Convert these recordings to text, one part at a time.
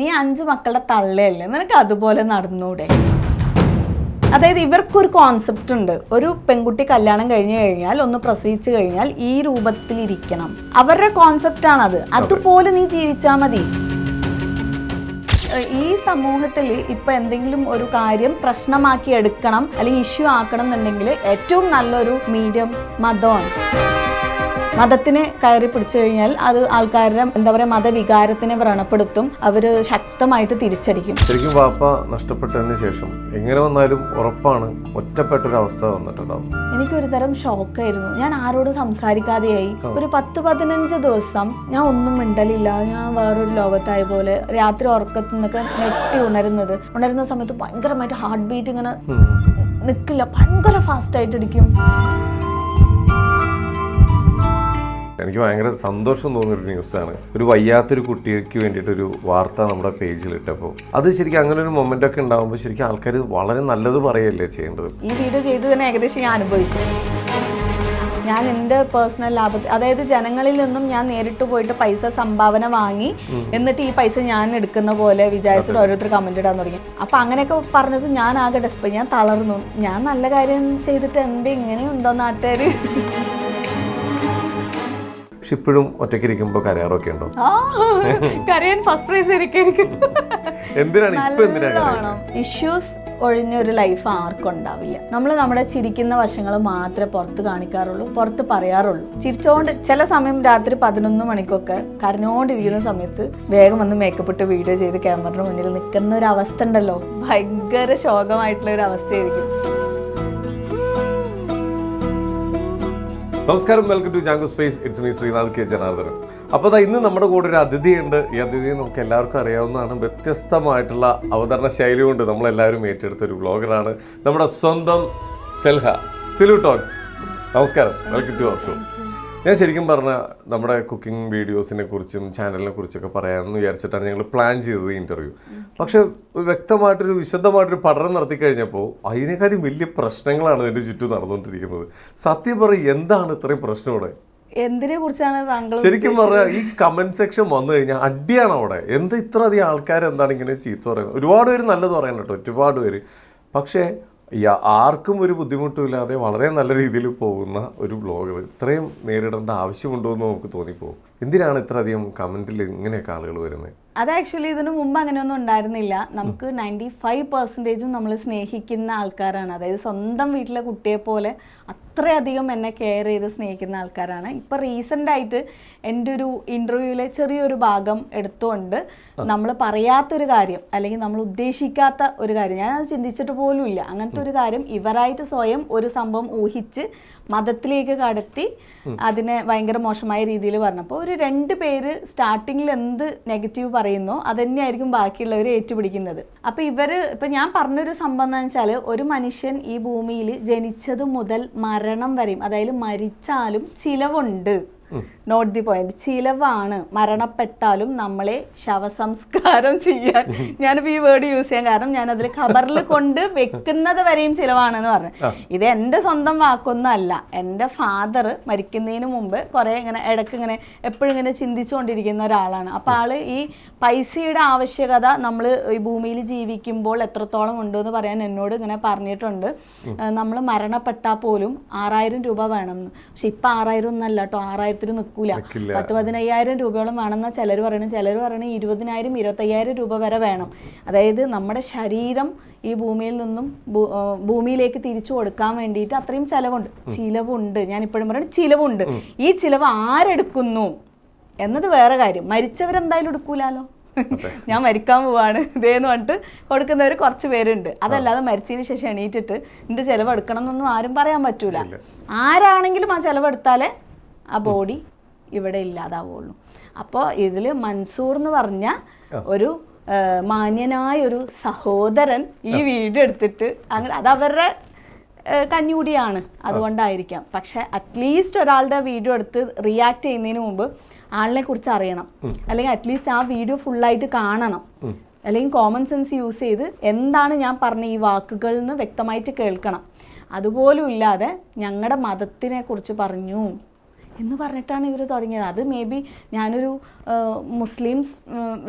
നീ 5 മക്കളുടെ തള്ളയല്ലേ, നിനക്ക് അതുപോലെ നടന്നൂടെ? അതായത് ഇവർക്കൊരു കോൺസെപ്റ്റ് ഉണ്ട്, ഒരു പെൺകുട്ടി കല്യാണം കഴിഞ്ഞു കഴിഞ്ഞാൽ, ഒന്ന് പ്രസവിച്ചു കഴിഞ്ഞാൽ ഈ രൂപത്തിലിരിക്കണം. അവരുടെ കോൺസെപ്റ്റാണത്. അതുപോലെ നീ ജീവിച്ചാൽ മതി. ഈ സമൂഹത്തിൽ ഇപ്പം എന്തെങ്കിലും ഒരു കാര്യം പ്രശ്നമാക്കി എടുക്കണം അല്ലെങ്കിൽ ഇഷ്യൂ ആക്കണം എന്നുണ്ടെങ്കിൽ ഏറ്റവും നല്ലൊരു മീഡിയം മതമാണ്. മതത്തിനെ കയറി പിടിച്ചു കഴിഞ്ഞാൽ അത് ആൾക്കാരുടെ എന്താ പറയുക മതവികാരത്തിനെ വ്രണപ്പെടുത്തും. അവർ ശക്തമായിട്ട് തിരിച്ചടിക്കും. ശരിക്കും വാപ്പ നഷ്ടപ്പെട്ടതിന് ശേഷം എങ്ങനെ വന്നാലും ഉറപ്പാണ് ഒറ്റപ്പെട്ടൊരവസ്ഥ വന്നിട്ടുണ്ടാവും. എനിക്കൊരു തരം ഷോക്കായിരുന്നു. ഞാൻ ആരോടും സംസാരിക്കാതെയായി. ഒരു 10-15 ദിവസം ഞാൻ ഒന്നും മിണ്ടലില്ല. ഞാൻ വേറൊരു ലോകത്തായ പോലെ രാത്രി ഉറക്കത്തിൽ നിന്നൊക്കെ ഞെട്ടി ഉണരുന്ന സമയത്ത് ഭയങ്കരമായിട്ട് ഹാർട്ട് ബീറ്റ് ഇങ്ങനെ നിൽക്കില്ല, ഭയങ്കര ഫാസ്റ്റായിട്ട് ഇടിക്കും. എനിക്ക് ഭയങ്കര സന്തോഷം തോന്നിയൊരു ന്യൂസാണ്. ഒരു വയ്യാത്തൊരു കുട്ടിക്ക് വേണ്ടിയിട്ടൊരു വാർത്ത നമ്മുടെ പേജിൽ ഇട്ടപ്പോൾ അത് ശരിക്കും അങ്ങനെ ഒരു മൊമെന്റ് ഒക്കെ ഉണ്ടാകുമ്പോൾ ശരിക്കും ആൾക്കാർ വളരെ നല്ലത് പറയല്ലേ ചെയ്യേണ്ടത്. ഈ വീഡിയോ ചെയ്ത് തന്നെ ഏകദേശം ഞാൻ അനുഭവിച്ചു. ഞാൻ എൻ്റെ പേഴ്സണൽ ലാഭത്തിൽ, അതായത് ജനങ്ങളിൽ നിന്നും ഞാൻ നേരിട്ട് പോയിട്ട് പൈസ സംഭാവന വാങ്ങി എന്നിട്ട് ഈ പൈസ ഞാൻ എടുക്കുന്ന പോലെ വിചാരിച്ചിട്ട് ഓരോരുത്തർ കമന്റ് ഇടാൻ തുടങ്ങി. അപ്പം അങ്ങനെയൊക്കെ പറഞ്ഞത് ഞാൻ ആകെ ഡെസ്പ്, ഞാൻ തളർന്നു. ഞാൻ നല്ല കാര്യം ചെയ്തിട്ട് എന്ത് ഇങ്ങനെയുണ്ടോ നാട്ടുകാർ? പക്ഷെ ഇപ്പോഴും ഒറ്റയ്ക്കിരിക്കുമ്പോൾ കരയാറൊക്കെ ഉണ്ടോ? കരയാൻ ഫസ്റ്റ് പ്രൈസ് എന്തിനാണ് ഇഷ്യൂസ് ഒഴിഞ്ഞൊരു ലൈഫ് ആർക്കും ഉണ്ടാവില്ല. നമ്മൾ നമ്മുടെ ചിരിക്കുന്ന വശങ്ങൾ മാത്രമേ പുറത്ത് കാണിക്കാറുള്ളൂ, പുറത്ത് പറയാറുള്ളൂ. ചിരിച്ചോണ്ട് ചില സമയം രാത്രി 11 മണിക്കൊക്കെ കരഞ്ഞോണ്ടിരിക്കുന്ന സമയത്ത് വേഗം വന്ന് മേക്കപ്പ് ഇട്ട് വീഡിയോ ചെയ്ത് ക്യാമറയുടെ മുന്നിൽ നിൽക്കുന്ന ഒരു അവസ്ഥ ഉണ്ടല്ലോ, ഭയങ്കര ശോകമായിട്ടുള്ള ഒരു അവസ്ഥയായിരിക്കും. നമസ്കാരം, welcome to Django space. It's me Sreenath K Janardhanan. അപ്പോൾ ഇന്ന് നമ്മുടെ കൂടെ ഒരു അതിഥിയുണ്ട്. ഈ അതിഥിയെ നമുക്ക് എല്ലാവർക്കും അറിയാവുന്നതാണ്. വ്യത്യസ്തമായിട്ടുള്ള അവതരണ ശൈലി കൊണ്ട് നമ്മളെല്ലാവരും ഏറ്റെടുത്ത ഒരു വ്ളോഗറാണ് നമ്മുടെ സ്വന്തം സിലു ടോക്സ്. നമസ്കാരം, വെൽക്കം ടു അവർ ഷോ. ഞാൻ ശരിക്കും പറഞ്ഞാൽ നമ്മുടെ കുക്കിംഗ് വീഡിയോസിനെ കുറിച്ചും ചാനലിനെ കുറിച്ചൊക്കെ പറയാമെന്ന് വിചാരിച്ചിട്ടാണ് ഞങ്ങൾ പ്ലാൻ ചെയ്തത് ഇൻ്റർവ്യൂ. പക്ഷെ വിശദമായിട്ടൊരു പഠനം നടത്തി കഴിഞ്ഞപ്പോൾ അതിനേക്കാളും വലിയ പ്രശ്നങ്ങളാണ് ഇതിൻ്റെ ചുറ്റും നടന്നുകൊണ്ടിരിക്കുന്നത്. സത്യം പറയും, എന്താണ് ഇത്രയും പ്രശ്നം ഇവിടെ? എന്തിനെ കുറിച്ചാണ് താങ്കൾ? ശരിക്കും പറഞ്ഞാൽ ഈ കമന്റ് സെക്ഷൻ വന്നു കഴിഞ്ഞാൽ അടിയാണ് അവിടെ. എന്താ ഇത്ര അധികം ആൾക്കാർ എന്താണ് ഇങ്ങനെ ചീത്ത പറയുന്നത്? ഒരുപാട് പേര് നല്ലത് പറയാൻ കേട്ടോ, ഒരുപാട് പേര്. പക്ഷേ ആർക്കും ഒരു ബുദ്ധിമുട്ടുമില്ലാതെ വളരെ നല്ല രീതിയിൽ പോകുന്ന ഒരു ബ്ലോഗർ ഇത്രയും നേരിടേണ്ട ആവശ്യമുണ്ടോ എന്ന് നമുക്ക് തോന്നിപ്പോകും. എന്തിനാണ് ഇത്ര അധികം കമന്റിൽ ഇങ്ങനെയൊക്കെ ആളുകൾ വരുന്നത്? അത് ആക്ച്വലി ഇതിനു മുമ്പ് അങ്ങനെയൊന്നും ഉണ്ടായിരുന്നില്ല. നമുക്ക് 95% നമ്മൾ സ്നേഹിക്കുന്ന ആൾക്കാരാണ്. അതായത് സ്വന്തം വീട്ടിലെ കുട്ടിയെ പോലെ അത്രയധികം എന്നെ കെയർ ചെയ്ത് സ്നേഹിക്കുന്ന ആൾക്കാരാണ്. ഇപ്പം റീസെൻ്റായിട്ട് എൻ്റെ ഒരു ഇൻ്റർവ്യൂവിലെ ചെറിയൊരു ഭാഗം എടുത്തുകൊണ്ട് നമ്മൾ പറയാത്തൊരു കാര്യം അല്ലെങ്കിൽ നമ്മൾ ഉദ്ദേശിക്കാത്ത ഒരു കാര്യം, ഞാനത് ചിന്തിച്ചിട്ട് പോലും ഇല്ല, അങ്ങനത്തെ ഒരു കാര്യം ഇവരായിട്ട് സ്വയം ഒരു സംഭവം ഊഹിച്ച് മതത്തിലേക്ക് കടത്തി അതിനെ ഭയങ്കര മോശമായ രീതിയിൽ പറഞ്ഞപ്പോൾ ഒരു 2 പേര് സ്റ്റാർട്ടിങ്ങിൽ എന്ത് നെഗറ്റീവ് പറയുന്നോ അതന്നെയായിരിക്കും ബാക്കിയുള്ളവർ ഏറ്റുപിടിക്കുന്നത്. അപ്പോൾ ഇപ്പം ഞാൻ പറഞ്ഞൊരു സംഭവം എന്ന് വെച്ചാൽ, ഒരു മനുഷ്യൻ ഈ ഭൂമിയിൽ ജനിച്ചത് മുതൽ മരണം വരെയും, അതായത് മരിച്ചാലും ചിലവുണ്ട്. നോട്ട് ദി പോയിന്റ്, ചിലവാണ്. മരണപ്പെട്ടാലും നമ്മളെ ശവസംസ്കാരം ചെയ്യാൻ, ഞാനിപ്പോൾ ഈ വേർഡ് യൂസ് ചെയ്യാൻ കാരണം ഞാൻ അതിൽ ഖബറിൽ കൊണ്ട് വെക്കുന്നത് വരെയും ചിലവാണെന്ന് പറഞ്ഞു. ഇത് എൻ്റെ സ്വന്തം വാക്കൊന്നും അല്ല. എൻ്റെ ഫാദർ മരിക്കുന്നതിന് മുമ്പ് കുറേ ഇങ്ങനെ ഇടയ്ക്ക് ഇങ്ങനെ എപ്പോഴും ഇങ്ങനെ ചിന്തിച്ചുകൊണ്ടിരിക്കുന്ന ഒരാളാണ്. അപ്പോൾ ആള് ഈ പൈസയുടെ ആവശ്യകത നമ്മൾ ഈ ഭൂമിയിൽ ജീവിക്കുമ്പോൾ എത്രത്തോളം ഉണ്ടെന്ന് പറയാൻ എന്നോട് ഇങ്ങനെ പറഞ്ഞിട്ടുണ്ട്. നമ്മൾ മരണപ്പെട്ടാൽ പോലും 6000 രൂപ വേണമെന്ന്. പക്ഷെ ഇപ്പം 6000 ഒന്നല്ല കേട്ടോ, 6000 നിൽക്കൂല. 10-15,000 രൂപയോളം വേണമെന്ന ചിലർ പറയണം. 20,000 25,000 രൂപ വരെ വേണം. അതായത് നമ്മുടെ ശരീരം ഈ ഭൂമിയിൽ നിന്നും ഭൂമിയിലേക്ക് തിരിച്ചു കൊടുക്കാൻ വേണ്ടിയിട്ട് അത്രയും ചിലവുണ്ട്. ഞാൻ ഇപ്പോഴും പറയുന്നത് ചിലവുണ്ട്. ഈ ചിലവ് ആരെടുക്കുന്നു എന്നത് വേറെ കാര്യം. മരിച്ചവരെന്തായാലും എടുക്കൂലോ. ഞാൻ മരിക്കാൻ പോവാണ് ഇതേന്ന് പറഞ്ഞിട്ട് കൊടുക്കുന്നവർ കുറച്ച് പേരുണ്ട്. അതല്ലാതെ മരിച്ചതിന് ശേഷം എണീറ്റിട്ട് എൻ്റെ ചിലവ് എടുക്കണം എന്നൊന്നും ആരും പറയാൻ പറ്റൂല. ആരാണെങ്കിലും ആ ചിലവെടുത്താലേ ആ ബോഡി ഇവിടെ ഇല്ലാതാവുള്ളൂ. അപ്പോൾ ഇതിൽ മൻസൂർ എന്ന് പറഞ്ഞ ഒരു മാന്യനായ ഒരു സഹോദരൻ ഈ വീഡിയോ എടുത്തിട്ട് അങ്ങനെ, അത് അവരുടെ കഞ്ഞൂടിയാണ്, അതുകൊണ്ടായിരിക്കാം. പക്ഷെ അറ്റ്ലീസ്റ്റ് ഒരാളുടെ വീഡിയോ എടുത്ത് റിയാക്ട് ചെയ്യുന്നതിന് മുമ്പ് ആളിനെ കുറിച്ച് അറിയണം, അല്ലെങ്കിൽ അറ്റ്ലീസ്റ്റ് ആ വീഡിയോ ഫുള്ളായിട്ട് കാണണം, അല്ലെങ്കിൽ കോമൺ സെൻസ് യൂസ് ചെയ്ത് എന്താണ് ഞാൻ പറഞ്ഞ ഈ വാക്കുകളിൽ നിന്ന് വ്യക്തമായിട്ട് കേൾക്കണം. അതുപോലും ഇല്ലാതെ ഞങ്ങളുടെ മതത്തിനെ കുറിച്ച് പറഞ്ഞു, എന്ന് പറഞ്ഞിട്ടാണ് ഇവർ തുടങ്ങിയത്. അത് മേ ബി ഞാനൊരു മുസ്ലിംസ്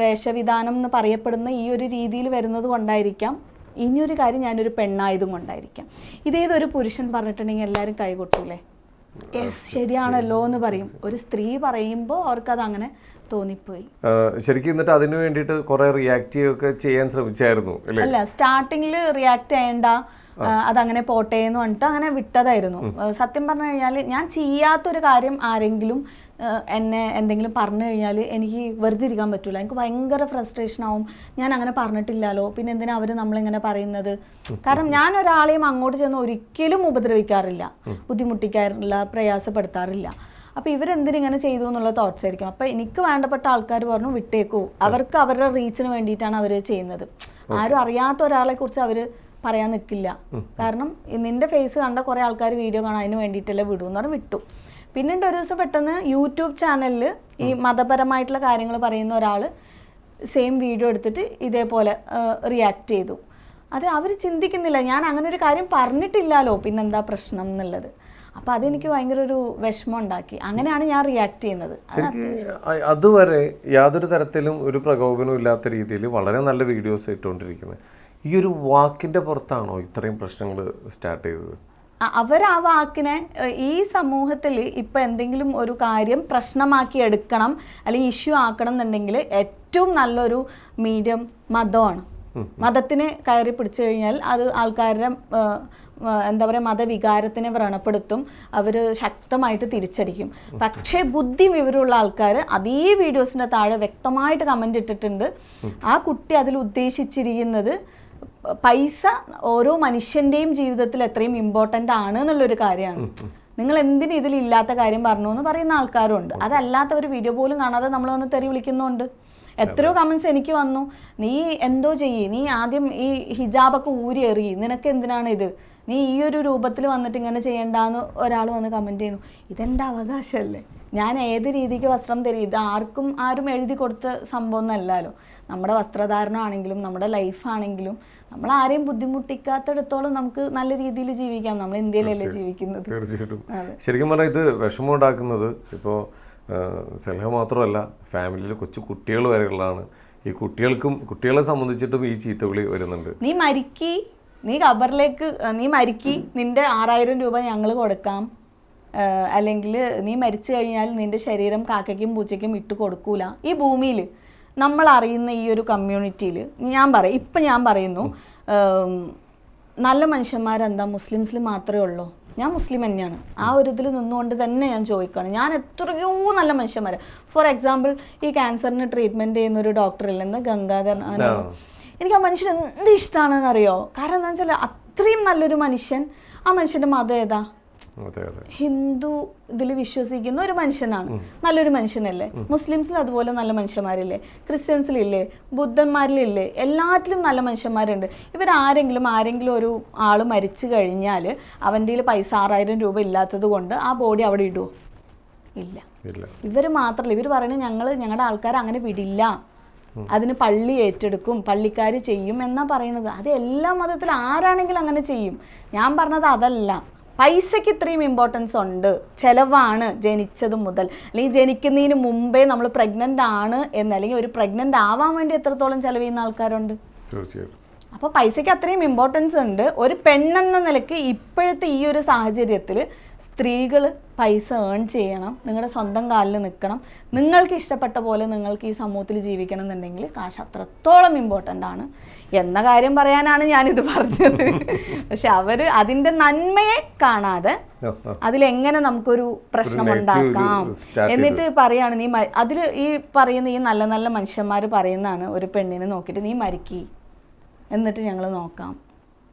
വേഷവിധാനം എന്ന് പറയപ്പെടുന്ന ഈ ഒരു രീതിയിൽ വരുന്നത് കൊണ്ടായിരിക്കാം. ഇനിയൊരു കാര്യം, ഞാനൊരു പെണ്ണായതും കൊണ്ടായിരിക്കാം. ഇതേതൊരു പുരുഷൻ പറഞ്ഞിട്ടുണ്ടെങ്കിൽ എല്ലാവരും കൈകൊട്ടൂലേ, യെസ് ശരിയാണല്ലോ എന്ന് പറയും. ഒരു സ്ത്രീ പറയുമ്പോൾ അവർക്കത് അങ്ങനെ തോന്നിപ്പോയി. ശരിക്കും എന്നിട്ട് അതിന് വേണ്ടിയിട്ട് കുറെ റിയാക്ട് ഒക്കെ ചെയ്യാൻ ശ്രമിച്ചായിരുന്നു അല്ല, സ്റ്റാർട്ടിങ്ങിൽ റിയാക്ട് ചെയ്യേണ്ട, അതങ്ങനെ പോട്ടെ എന്ന് പറഞ്ഞിട്ട് അങ്ങനെ വിട്ടതായിരുന്നു. സത്യം പറഞ്ഞു കഴിഞ്ഞാൽ ഞാൻ ചെയ്യാത്തൊരു കാര്യം ആരെങ്കിലും എന്നെ എന്തെങ്കിലും പറഞ്ഞു കഴിഞ്ഞാൽ എനിക്ക് വെറുതെ ഇരിക്കാൻ പറ്റില്ല. എനിക്ക് ഭയങ്കര ഫ്രസ്ട്രേഷൻ ആവും. ഞാൻ അങ്ങനെ പറഞ്ഞിട്ടില്ലല്ലോ, പിന്നെ എന്തിനാ അവർ നമ്മളിങ്ങനെ പറയുന്നത്. കാരണം ഞാൻ ഒരാളെയും അങ്ങോട്ട് ചെന്ന് ഒരിക്കലും ഉപദ്രവിക്കാറില്ല, ബുദ്ധിമുട്ടിക്കാറില്ല, പ്രയാസപ്പെടുത്താറില്ല. അപ്പോൾ ഇവരെന്തിനിങ്ങനെ ചെയ്തു എന്നുള്ള തോട്ട്സ് ആയിരിക്കും. അപ്പോൾ എനിക്ക് വേണ്ടപ്പെട്ട ആൾക്കാർ പറഞ്ഞു വിട്ടേക്കൂ, അവർക്ക് അവരുടെ റീച്ചിന് വേണ്ടിയിട്ടാണ് അവർ ചെയ്യുന്നത്. ആരും അറിയാത്ത ഒരാളെ കുറിച്ച് അവർ പറയാൻ നിൽക്കില്ല. കാരണം നിന്റെ ഫേസ് കണ്ട കുറേ ആൾക്കാർ വീഡിയോ കാണാൻ അതിന് വേണ്ടിയിട്ടല്ലേ വിടൂ എന്ന് പറഞ്ഞ് വിട്ടു. പിന്നീട് ഒരു ദിവസം പെട്ടെന്ന് യൂട്യൂബ് ചാനലിൽ ഈ മതപരമായിട്ടുള്ള കാര്യങ്ങൾ പറയുന്ന ഒരാൾ സെയിം വീഡിയോ എടുത്തിട്ട് ഇതേപോലെ റിയാക്ട് ചെയ്തു. അത് അവർ ചിന്തിക്കുന്നില്ല, ഞാൻ അങ്ങനെ ഒരു കാര്യം പറഞ്ഞിട്ടില്ലല്ലോ, പിന്നെന്താ പ്രശ്നം എന്നുള്ളത്. അപ്പോൾ അതെനിക്ക് ഭയങ്കര ഒരു വിഷമം ഉണ്ടാക്കി. അങ്ങനെയാണ് ഞാൻ റിയാക്ട് ചെയ്യുന്നത്. അതുവരെ യാതൊരു തരത്തിലും ഒരു പ്രകോപനവും ഇല്ലാത്ത രീതിയിൽ വളരെ നല്ല വീഡിയോസ് ഇട്ടുകൊണ്ടിരിക്കുന്നത്. ഈ ഒരു വാക്കിന്റെ പുറത്താണോ ഇത്രയും പ്രശ്നങ്ങൾ സ്റ്റാർട്ട് ചെയ്തത്? അവർ ആ വാക്കിനെ ഈ സമൂഹത്തിൽ ഇപ്പം എന്തെങ്കിലും ഒരു കാര്യം പ്രശ്നമാക്കി എടുക്കണം അല്ലെങ്കിൽ ഇഷ്യൂ ആക്കണം എന്നുണ്ടെങ്കിൽ ഏറ്റവും നല്ലൊരു മീഡിയം മതമാണ്. മതത്തിനെ കയറി പിടിച്ചു കഴിഞ്ഞാൽ അത് ആൾക്കാരുടെ എന്താ പറയുക മതവികാരത്തിനെ വ്രണപ്പെടുത്തും, അവർ ശക്തമായിട്ട് തിരിച്ചടിക്കും. പക്ഷേ ബുദ്ധി വിവരമുള്ള ആൾക്കാർ അതേ വീഡിയോസിൻ്റെ താഴെ വ്യക്തമായിട്ട് കമൻ്റ് ഇട്ടിട്ടുണ്ട്. ആ കുട്ടി അതിൽ ഉദ്ദേശിച്ചിരിക്കുന്നത് പൈസ ഓരോ മനുഷ്യൻ്റെയും ജീവിതത്തിൽ എത്രയും ഇമ്പോർട്ടൻ്റ് ആണ് എന്നുള്ളൊരു കാര്യമാണ്. നിങ്ങൾ എന്തിനും ഇതിലില്ലാത്ത കാര്യം പറഞ്ഞു എന്ന് പറയുന്ന ആൾക്കാരുണ്ട്. അതല്ലാത്ത ഒരു വീഡിയോ പോലും കാണാതെ നമ്മൾ വന്ന് തെറി വിളിക്കുന്നുണ്ട്. എത്രയോ കമൻസ് എനിക്ക് വന്നു, നീ എന്തോ ചെയ്യ്, നീ ആദ്യം ഈ ഹിജാബൊക്കെ ഊരി എറി, നിനക്ക് എന്തിനാണ് ഇത്, നീ ഈ ഒരു രൂപത്തിൽ വന്നിട്ട് ഇങ്ങനെ ചെയ്യേണ്ടെന്ന് ഒരാൾ വന്ന് കമൻറ്റ് ചെയ്യുന്നു. ഇതെൻ്റെ അവകാശമല്ലേ, ഞാൻ ഏത് രീതിക്ക് വസ്ത്രം തരും, ഇത് ആരും എഴുതി കൊടുത്ത സംഭവം ഒന്നല്ലല്ലോ. നമ്മുടെ വസ്ത്രധാരണമാണെങ്കിലും നമ്മുടെ ലൈഫാണെങ്കിലും നമ്മൾ ആരെയും ബുദ്ധിമുട്ടിക്കാത്തിടത്തോളം നമുക്ക് നല്ല രീതിയിൽ ജീവിക്കാം. നമ്മൾ ഇന്ത്യയിലല്ലേ ജീവിക്കുന്നത്. തീർച്ചയായിട്ടും. ശരിക്കും പറഞ്ഞാൽ ഇത് വിഷമം ഉണ്ടാക്കുന്നത് ഇപ്പോൾ സെൽഹ മാത്രമല്ല, ഫാമിലിയിൽ കൊച്ചു കുട്ടികൾ വരെയുള്ളതാണ്. ഈ കുട്ടികളെ സംബന്ധിച്ചിട്ടും ഈ ചീത്തവിളി വരുന്നുണ്ട്. നീ മരിക്കി, നീ ഖബറിലേക്ക് നീ മരിക്കി, നിന്റെ 6000 രൂപ ഞങ്ങൾ കൊടുക്കാം, അല്ലെങ്കിൽ നീ മരിച്ചു കഴിഞ്ഞാൽ നിന്റെ ശരീരം കാക്കയ്ക്കും പൂച്ചയ്ക്കും ഇട്ട് കൊടുക്കൂല. ഈ ഭൂമിയിൽ നമ്മൾ അറിയുന്ന ഈ ഒരു കമ്മ്യൂണിറ്റിയിൽ ഞാൻ പറയുന്നു, നല്ല മനുഷ്യന്മാരെന്താ മുസ്ലിംസിൽ മാത്രമേ ഉള്ളൂ. ഞാൻ മുസ്ലിം തന്നെയാണ്. ആ ഒരു ഇതിൽ നിന്നുകൊണ്ട് തന്നെ ഞാൻ ചോദിക്കുകയാണ്, ഞാൻ എത്രയോ നല്ല മനുഷ്യന്മാർ. ഫോർ എക്സാമ്പിൾ, ഈ ക്യാൻസറിന് ട്രീറ്റ്മെൻറ്റ് ചെയ്യുന്ന ഒരു ഡോക്ടറിൽ നിന്ന് ഗംഗാധർ, എനിക്ക് ആ മനുഷ്യൻ എന്ത് ഇഷ്ടമാണെന്ന് അറിയോ. കാരണം എന്താ വെച്ചാൽ അത്രയും നല്ലൊരു മനുഷ്യൻ. ആ മനുഷ്യൻ്റെ മതം ഏതാ? ഹിന്ദു ഇതിൽ വിശ്വസിക്കുന്ന ഒരു മനുഷ്യനാണ്, നല്ലൊരു മനുഷ്യനല്ലേ. മുസ്ലിംസിൽ അതുപോലെ നല്ല മനുഷ്യന്മാരില്ലേ, ക്രിസ്ത്യൻസിലില്ലേ, ബുദ്ധന്മാരിലില്ലേ, എല്ലാറ്റിലും നല്ല മനുഷ്യന്മാരുണ്ട്. ആരെങ്കിലും ഒരു ആൾ മരിച്ചു കഴിഞ്ഞാൽ അവൻ്റെ കയ്യിൽ പൈസ 6000 രൂപ ഇല്ലാത്തത് കൊണ്ട് ആ ബോഡി അവിടെ ഇടുമോ? ഇല്ല. ഇവർ മാത്രമല്ല, ഇവർ പറയുന്നത് ഞങ്ങളുടെ ആൾക്കാർ അങ്ങനെ വിടില്ല, അതിന് പള്ളി ഏറ്റെടുക്കും, പള്ളിക്കാർ ചെയ്യും എന്നാ പറയുന്നത്. അത് എല്ലാ മതത്തിലും ആരാണെങ്കിലും അങ്ങനെ ചെയ്യും. ഞാൻ പറഞ്ഞത് അതല്ല. പൈസയ്ക്ക് ഇത്രയും ഇമ്പോർട്ടൻസ് ഉണ്ട്, ചിലവാണ് ജനിച്ചത് മുതൽ, അല്ലെങ്കിൽ ജനിക്കുന്നതിന് മുമ്പേ നമ്മൾ പ്രഗ്നൻ്റ് ആണ് അല്ലെങ്കിൽ ഒരു പ്രഗ്നൻ്റ് ആവാൻ വേണ്ടി എത്രത്തോളം ചിലവ് ചെയ്യുന്ന ആൾക്കാരുണ്ട്. തീർച്ചയായിട്ടും. അപ്പോൾ പൈസയ്ക്ക് അത്രയും ഇമ്പോർട്ടൻസ് ഉണ്ട്. ഒരു പെണ്ണെന്ന നിലയ്ക്ക് ഇപ്പോഴത്തെ ഈ ഒരു സാഹചര്യത്തിൽ സ്ത്രീകൾ പൈസ ഏൺ ചെയ്യണം, നിങ്ങളുടെ സ്വന്തം കാലിൽ നിൽക്കണം, നിങ്ങൾക്ക് ഇഷ്ടപ്പെട്ട പോലെ നിങ്ങൾക്ക് ഈ സമൂഹത്തിൽ ജീവിക്കണം എന്നുണ്ടെങ്കിൽ കാശ് അത്രത്തോളം ഇമ്പോർട്ടൻ്റ് ആണ് എന്ന കാര്യം പറയാനാണ് ഞാനിത് പറഞ്ഞത്. പക്ഷെ അവർ അതിൻ്റെ നന്മയെ കാണാതെ അതിലെങ്ങനെ നമുക്കൊരു പ്രശ്നമുണ്ടാക്കാം എന്നിട്ട് പറയാണ്, നീ അതിൽ ഈ പറയുന്ന ഈ നല്ല നല്ല മനുഷ്യന്മാർ പറയുന്നതാണ് ഒരു പെണ്ണിനെ നോക്കിയിട്ട് നീ മരിക്കി എന്നിട്ട് ഞങ്ങൾ നോക്കാം.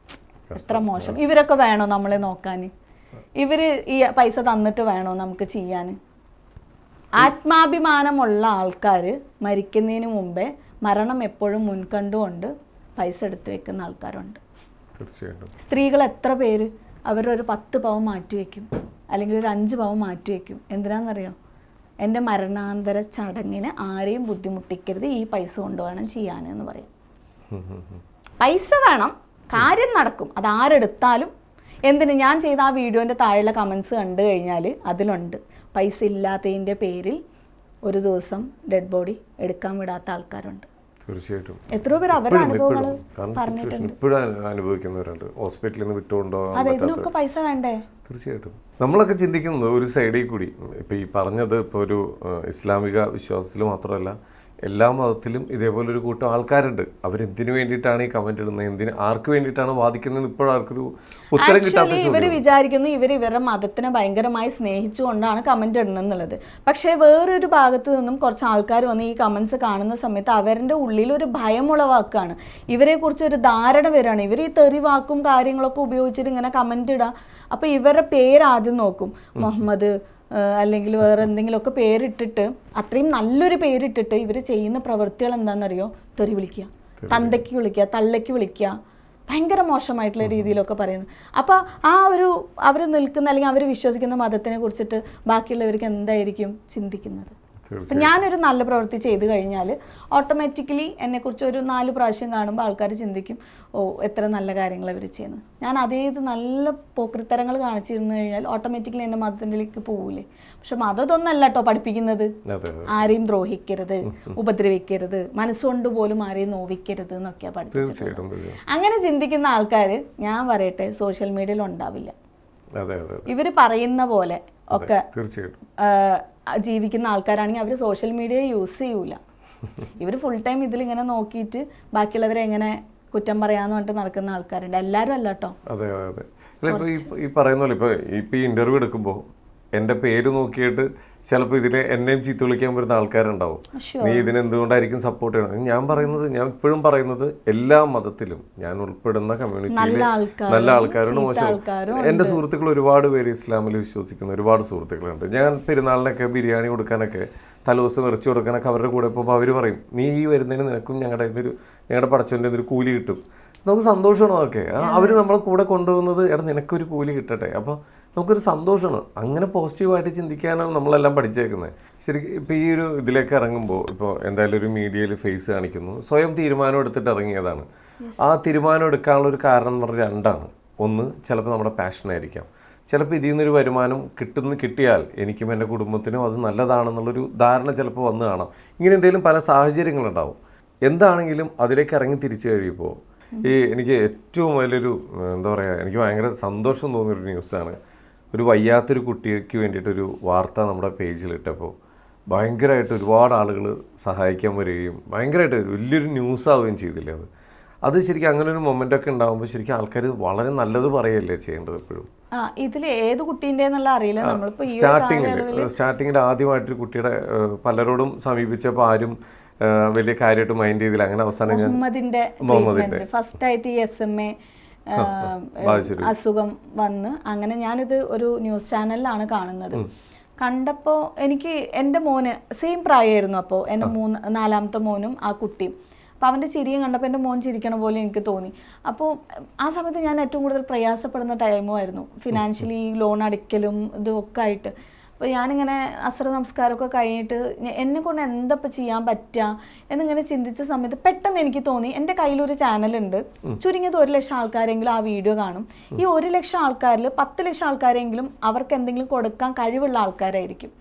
എത്ര മോശം. ഇവരൊക്കെ വേണോ നമ്മളെ നോക്കാൻ? ഇവർ ഈ പൈസ തന്നിട്ട് വേണോ നമുക്ക് ചെയ്യാൻ? ആത്മാഭിമാനമുള്ള ആൾക്കാർ മരിക്കുന്നതിന് മുമ്പേ മരണം എപ്പോഴും മുൻകണ്ടുകൊണ്ട് പൈസ എടുത്തു വെക്കുന്ന ആൾക്കാരുണ്ട്. സ്ത്രീകൾ എത്ര പേര് അവരൊരു 10 പവൻ മാറ്റിവെക്കും, അല്ലെങ്കിൽ ഒരു 5 പവൻ മാറ്റിവെക്കും. എന്തിനാണെന്നറിയോ? എൻ്റെ മരണാന്തര ചടങ്ങിന് ആരെയും ബുദ്ധിമുട്ടിക്കരുത്, ഈ പൈസ കൊണ്ടുവേണം ചെയ്യാനെന്ന് പറയും. പൈസ വേണം, കാര്യം നടക്കും. അതാരെടുത്താലും. എന്തിന്? ഞാൻ ചെയ്ത ആ വീഡിയോൻ്റെ താഴെയുള്ള കമൻസ് കണ്ടു കഴിഞ്ഞാൽ അതിലുണ്ട് പൈസ ഇല്ലാത്തതിൻ്റെ പേരിൽ ഒരു ദിവസം ഡെഡ് ബോഡി എടുക്കാൻ വിടാത്ത ആൾക്കാരുണ്ട്. തീർച്ചയായിട്ടും എത്രയോ പേര് അവരുടെ അനുഭവങ്ങൾ പറഞ്ഞിട്ടുണ്ട്. ഇപ്പോഴും അനുഭവിക്കുന്നവരുണ്ട്, ഹോസ്പിറ്റലിൽ നിന്ന് വിട്ടുകൊണ്ടുപോകാൻ. അതെ, ഇതിനൊക്കെ പൈസ വേണ്ടേ? തീർച്ചയായിട്ടും. നമ്മളൊക്കെ ചിന്തിക്കുന്നത് ഒരു സൈഡിൽ കൂടി, ഇപ്പം ഈ പറഞ്ഞത് ഇപ്പോൾ ഒരു ഇസ്ലാമിക വിശ്വാസത്തിൽ മാത്രമല്ല, എല്ലാ മതത്തിലും ഇതേപോലെ ഒരു കൂട്ടം ആൾക്കാരുണ്ട്. അവരെന്തിനു വേണ്ടിയിട്ടാണ് ഈ കമന്റ് ഇടുന്നത്, ആർക്ക് വേണ്ടിയിട്ടാണ് വാദിക്കുന്നത്, ഇപ്പോഴാർക്കൊരു ഉത്തരം കിട്ടാത്ത. ഇവർ വിചാരിക്കുന്നു ഇവരുടെ മതത്തിനെ ഭയങ്കരമായി സ്നേഹിച്ചുകൊണ്ടാണ് കമന്റ് ഇടുന്നത് എന്നുള്ളത്. പക്ഷേ വേറൊരു ഭാഗത്തു നിന്നും കുറച്ച് ആൾക്കാർ വന്ന് ഈ കമന്റ്സ് കാണുന്ന സമയത്ത് അവരുടെ ഉള്ളിൽ ഒരു ഭയം ഉളവാക്കുകയാണ്. ഇവരെ കുറിച്ച് ഒരു ധാരണ വരികയാണ്. ഇവർ ഈ തെറി വാക്കും കാര്യങ്ങളൊക്കെ ഉപയോഗിച്ചിട്ട് ഇങ്ങനെ കമന്റ് ഇടാം. അപ്പോൾ ഇവരുടെ പേര് ആദ്യം നോക്കും, മുഹമ്മദ് അല്ലെങ്കിൽ വേറെ എന്തെങ്കിലുമൊക്കെ പേരിട്ടിട്ട്, അത്രയും നല്ലൊരു പേരിട്ടിട്ട് ഇവർ ചെയ്യുന്ന പ്രവൃത്തികൾ എന്താണെന്നറിയോ? തെറി വിളിക്കുക, തന്തയ്ക്ക് വിളിക്കുക, തള്ളയ്ക്ക് വിളിക്കുക, ഭയങ്കര മോശമായിട്ടുള്ള രീതിയിലൊക്കെ പറയുന്നത്. അപ്പോൾ ആ ഒരു അവർ നിൽക്കുന്ന അല്ലെങ്കിൽ അവർ വിശ്വസിക്കുന്ന മതത്തിനെ കുറിച്ചിട്ട് ബാക്കിയുള്ളവർക്ക് എന്തായിരിക്കും ചിന്തിക്കുന്നത്? അപ്പം ഞാനൊരു നല്ല പ്രവൃത്തി ചെയ്ത് കഴിഞ്ഞാൽ ഓട്ടോമാറ്റിക്കലി എന്നെക്കുറിച്ച് ഒരു 4 പ്രാവശ്യം കാണുമ്പോൾ ആൾക്കാർ ചിന്തിക്കും, ഓ എത്ര നല്ല കാര്യങ്ങൾ അവർ ചെയ്യുന്നത്. ഞാൻ അതേത് നല്ല പോക്രിത്തരങ്ങൾ കാണിച്ചിരുന്നു കഴിഞ്ഞാൽ ഓട്ടോമാറ്റിക്കലി എൻ്റെ മതത്തിലേക്ക് പോകൂലേ? പക്ഷെ മതമൊന്നല്ല കേട്ടോ പഠിപ്പിക്കുന്നത്. ആരെയും ദ്രോഹിക്കരുത്, ഉപദ്രവിക്കരുത്, മനസ്സുകൊണ്ട് പോലും ആരെയും നോവിക്കരുത് എന്നൊക്കെയാണ് പഠിപ്പിച്ചത്. അങ്ങനെ ചിന്തിക്കുന്ന ആൾക്കാർ ഞാൻ പറയട്ടെ സോഷ്യൽ മീഡിയയിൽ ഉണ്ടാവില്ല. ഇവർ പറയുന്ന പോലെ ഒക്കെ ജീവിക്കുന്ന ആൾക്കാരാണെങ്കിൽ അവർ സോഷ്യൽ മീഡിയ യൂസ് ചെയ്യൂല. ഇവർ ഫുൾ ടൈം ഇതിലിങ്ങനെ നോക്കിയിട്ട് ബാക്കിയുള്ളവരെ എങ്ങനെ കുറ്റം പറയാന്ന് പറഞ്ഞിട്ട് നടക്കുന്ന ആൾക്കാരുണ്ട്. എല്ലാവരും അല്ല കേട്ടോ. അതെ അതെ. ഈ പറയുന്ന പോലെ ഇപ്പൊ ഈ ഇന്റർവ്യൂ എടുക്കുമ്പോൾ എൻ്റെ പേര് നോക്കിയിട്ട് ചിലപ്പോൾ ഇതിൽ എന്നെയും ചീത്ത വിളിക്കാൻ വരുന്ന ആൾക്കാരുണ്ടാവും. നീ ഇതിനെന്തുകൊണ്ടായിരിക്കും സപ്പോർട്ട് ചെയ്യണം. ഞാൻ ഇപ്പോഴും പറയുന്നത് എല്ലാ മതത്തിലും ഞാൻ ഉൾപ്പെടുന്ന കമ്മ്യൂണിറ്റിയിൽ നല്ല ആൾക്കാരുണ്ട്, മോശം. എൻ്റെ സുഹൃത്തുക്കൾ ഒരുപാട് പേര് ഇസ്ലാമിൽ വിശ്വസിക്കുന്ന ഒരുപാട് സുഹൃത്തുക്കളുണ്ട്. ഞാൻ പെരുന്നാളിനൊക്കെ ബിരിയാണി കൊടുക്കാനൊക്കെ തലേദിവസം ഇറച്ചി കൊടുക്കാനൊക്കെ അവരുടെ കൂടെ പോകുമ്പോൾ അവർ പറയും, നീ ഈ വരുന്നതിന് നിനക്കും ഞങ്ങളുടെ പടച്ചവൻ്റെ ഒരു കൂലി കിട്ടും. നമുക്ക് സന്തോഷമാണ് അതൊക്കെ. അവർ നമ്മളെ കൂടെ കൊണ്ടുപോകുന്നത് എടാ നിനക്കൊരു കൂലി കിട്ടട്ടെ. അപ്പോൾ നമുക്കൊരു സന്തോഷമാണ്. അങ്ങനെ പോസിറ്റീവായിട്ട് ചിന്തിക്കാനാണ് നമ്മളെല്ലാം പഠിച്ചേക്കുന്നത്. ശരിക്കും ഇപ്പോൾ ഈ ഒരു ഇതിലേക്ക് ഇറങ്ങുമ്പോൾ ഇപ്പോൾ എന്തായാലും ഒരു മീഡിയയിൽ ഫേസ് കാണിക്കുന്നു, സ്വയം തീരുമാനം എടുത്തിട്ട് ഇറങ്ങിയതാണ്. ആ തീരുമാനം എടുക്കാനുള്ള ഒരു കാരണം എന്ന് പറഞ്ഞാൽ 2ആണ്. ഒന്ന്, ചിലപ്പോൾ നമ്മുടെ പാഷനായിരിക്കാം. ചിലപ്പോൾ ഇതിൽ നിന്നൊരു വരുമാനം കിട്ടിയാൽ എനിക്കും എൻ്റെ കുടുംബത്തിനും അത് നല്ലതാണെന്നുള്ളൊരു ധാരണ ചിലപ്പോൾ വന്ന് കാണാം. ഇങ്ങനെ എന്തെങ്കിലും പല സാഹചര്യങ്ങളുണ്ടാവും. എന്താണെങ്കിലും അതിലേക്ക് ഇറങ്ങി തിരിച്ചു കഴിയുമ്പോൾ എനിക്ക് ഏറ്റവും വലിയൊരു എന്താ പറയുക, എനിക്ക് ഭയങ്കര സന്തോഷം തോന്നിയൊരു ന്യൂസാണ്. ഒരു വയ്യാത്തൊരു കുട്ടിക്ക് വേണ്ടിയിട്ടൊരു വാർത്ത നമ്മുടെ പേജിലിട്ടപ്പോൾ ഭയങ്കരമായിട്ട് ഒരുപാട് ആളുകൾ സഹായിക്കാൻ വരികയും ഭയങ്കരമായിട്ട് വലിയൊരു ന്യൂസാവുകയും ചെയ്തില്ലേ അത് ശരിക്കും അങ്ങനെ ഒരു മൊമെൻ്റൊക്കെ ഉണ്ടാകുമ്പോൾ ശരിക്കും ആൾക്കാർ വളരെ നല്ലത് പറയല്ലേ ചെയ്യേണ്ടത് എപ്പോഴും. ഇതിൽ ഏത് കുട്ടീൻ്റെ എന്നുള്ള അറിയില്ല. നമ്മളിപ്പോൾ സ്റ്റാർട്ടിങ്ങിൽ ആദ്യമായിട്ടൊരു കുട്ടിയുടെ പലരോടും സമീപിച്ചപ്പോൾ ആരും വലിയ കാര്യമായിട്ട് മൈൻഡ് ചെയ്തില്ല. അങ്ങനെ അവസാനം മുഹമ്മദിന്റെ ഫസ്റ്റ് ആയിട്ട് ഈ SMA അസുഖം വന്ന് അങ്ങനെ ഞാനിത് ഒരു ന്യൂസ് ചാനലിലാണ് കാണുന്നത്. കണ്ടപ്പോൾ എനിക്ക് എൻ്റെ മോന് സെയിം പ്രായമായിരുന്നു. അപ്പോൾ എൻ്റെ 4ാമത്തെ മോനും ആ കുട്ടിയും. അപ്പോൾ അവൻ്റെ ചിരിയും കണ്ടപ്പോൾ എൻ്റെ മോൻ ചിരിക്കണ പോലെ എനിക്ക് തോന്നി. അപ്പോൾ ആ സമയത്ത് ഞാൻ ഏറ്റവും കൂടുതൽ പ്രയാസപ്പെടുന്ന ടൈമുമായിരുന്നു. ഫിനാൻഷ്യലി ലോൺ അടയ്ക്കലും ഇതൊക്കെ ആയിട്ട്. അപ്പോൾ ഞാനിങ്ങനെ അസ്ര നമസ്കാരമൊക്കെ കഴിഞ്ഞിട്ട് എന്നെക്കൊണ്ട് എന്തപ്പോൾ ചെയ്യാൻ പറ്റുക എന്നിങ്ങനെ ചിന്തിച്ച സമയത്ത് പെട്ടെന്ന് എനിക്ക് തോന്നി എൻ്റെ കയ്യിലൊരു ചാനലുണ്ട്. ചുരുങ്ങിയത് 1 ലക്ഷം ആൾക്കാരെങ്കിലും ആ വീഡിയോ കാണും. ഈ 1 ലക്ഷം ആൾക്കാരിൽ 10 ലക്ഷം ആൾക്കാരെങ്കിലും അവർക്ക് എന്തെങ്കിലും കൊടുക്കാൻ കഴിവുള്ള ആൾക്കാരായിരിക്കും.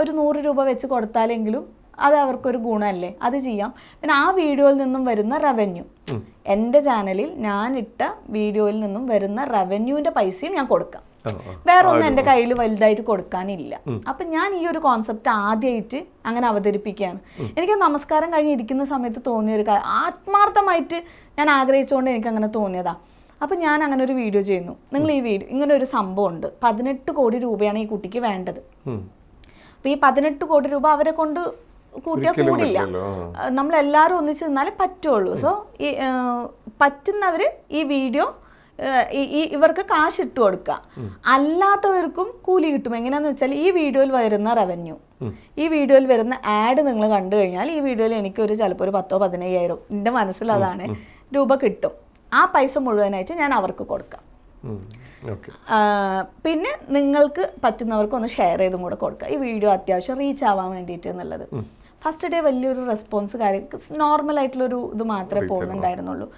ഒരു 100 രൂപ വെച്ച് കൊടുത്താലെങ്കിലും അത് അവർക്കൊരു ഗുണമല്ലേ, അത് ചെയ്യാം. പിന്നെ ആ വീഡിയോയിൽ നിന്നും വരുന്ന റവന്യൂ, എൻ്റെ ചാനലിൽ ഞാനിട്ട വീഡിയോയിൽ നിന്നും വരുന്ന റവന്യൂവിൻ്റെ പൈസയും ഞാൻ കൊടുക്കാം. വേറെ ഒന്നും എൻ്റെ കയ്യിൽ വലുതായിട്ട് കൊടുക്കാനില്ല. അപ്പം ഞാൻ ഈ ഒരു കോൺസെപ്റ്റ് ആദ്യമായിട്ട് അങ്ങനെ അവതരിപ്പിക്കുകയാണ്. എനിക്ക് നമസ്കാരം കഴിഞ്ഞിരിക്കുന്ന സമയത്ത് തോന്നിയൊരു കാര്യം, ആത്മാർത്ഥമായിട്ട് ഞാൻ ആഗ്രഹിച്ചുകൊണ്ട് എനിക്ക് അങ്ങനെ തോന്നിയതാ. അപ്പം ഞാൻ അങ്ങനെ ഒരു വീഡിയോ ചെയ്യുന്നു. നിങ്ങൾ ഈ വീഡിയോ ഇങ്ങനെ ഒരു സംഭവം ഉണ്ട്, 18 കോടി രൂപയാണ് ഈ കുട്ടിക്ക് വേണ്ടത്. അപ്പം ഈ 18 കോടി രൂപ അവരെ കൊണ്ട് കൂട്ടിയാൽ കൂടില്ല. നമ്മളെല്ലാവരും ഒന്നിച്ച് നിന്നാലേ പറ്റുള്ളൂ. സോ ഈ പറ്റുന്നവർ ഈ വീഡിയോ ഇവർക്ക് കാശ് ഇട്ട് കൊടുക്കുക, അല്ലാത്തവർക്കും കൂലി കിട്ടും. എങ്ങനെയാന്ന് വെച്ചാൽ ഈ വീഡിയോയിൽ വരുന്ന റവന്യൂ, ഈ വീഡിയോയിൽ വരുന്ന ആഡ് നിങ്ങൾ കണ്ടു കഴിഞ്ഞാൽ ഈ വീഡിയോയിൽ എനിക്കൊരു ചിലപ്പോൾ ഒരു 10,000-15,000 എൻ്റെ മനസ്സിൽ അതാണ് രൂപ കിട്ടും. ആ പൈസ മുഴുവനായിട്ട് ഞാൻ അവർക്ക് കൊടുക്കാം. പിന്നെ നിങ്ങൾക്ക് പറ്റുന്നവർക്ക് ഒന്ന് ഷെയർ ചെയ്തും കൂടെ കൊടുക്കുക. ഈ വീഡിയോ അത്യാവശ്യം റീച്ച് ആവാൻ വേണ്ടിയിട്ട് എന്നുള്ളത്. ഫസ്റ്റ് ഡേ വലിയൊരു റെസ്പോൺസ് കാര്യം നോർമൽ ആയിട്ടുള്ളൊരു ഇത് മാത്രമേ പോകുന്നുണ്ടായിരുന്നുള്ളൂ.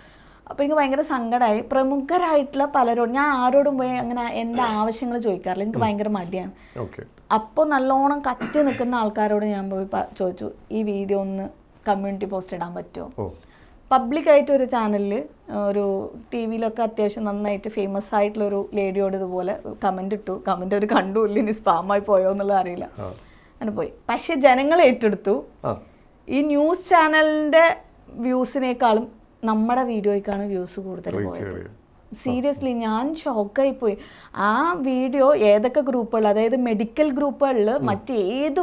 അപ്പോൾ എനിക്ക് ഭയങ്കര സങ്കടമായി. പ്രമുഖരായിട്ടുള്ള പലരോടും ഞാൻ ആരോടും പോയി അങ്ങനെ എൻ്റെ ആവശ്യങ്ങൾ ചോദിക്കാറില്ല, എനിക്ക് ഭയങ്കര മടിയാണ്. അപ്പോൾ നല്ലോണം കത്തി നിൽക്കുന്ന ആൾക്കാരോട് ഞാൻ പോയി ചോദിച്ചു, ഈ വീഡിയോ ഒന്ന് കമ്മ്യൂണിറ്റി പോസ്റ്റ് ഇടാൻ പറ്റുമോ? പബ്ലിക്കായിട്ട് ഒരു ചാനലിൽ ഒരു ടി വിയിലൊക്കെ അത്യാവശ്യം നന്നായിട്ട് ഫേമസ് ആയിട്ടുള്ളൊരു ലേഡിയോട് ഇതുപോലെ കമൻ്റ് ഇട്ടു. കമൻ്റ് അവർ കണ്ടുമില്ല, ഇനി സ്പാമായി പോയോ എന്നുള്ളത് അറിയില്ല, അങ്ങനെ പോയി. പക്ഷേ ജനങ്ങൾ ഏറ്റെടുത്തു. ഈ ന്യൂസ് ചാനലിൻ്റെ വ്യൂസിനേക്കാളും നമ്മുടെ വീഡിയോയ്ക്കാണ് വ്യൂസ് കൂടുതൽ പോയത്. സീരിയസ്ലി ഞാൻ ഷോക്കായി പോയി. ആ വീഡിയോ ഏതൊക്കെ ഗ്രൂപ്പുകൾ, അതായത് മെഡിക്കൽ ഗ്രൂപ്പുകളിൽ മറ്റേത്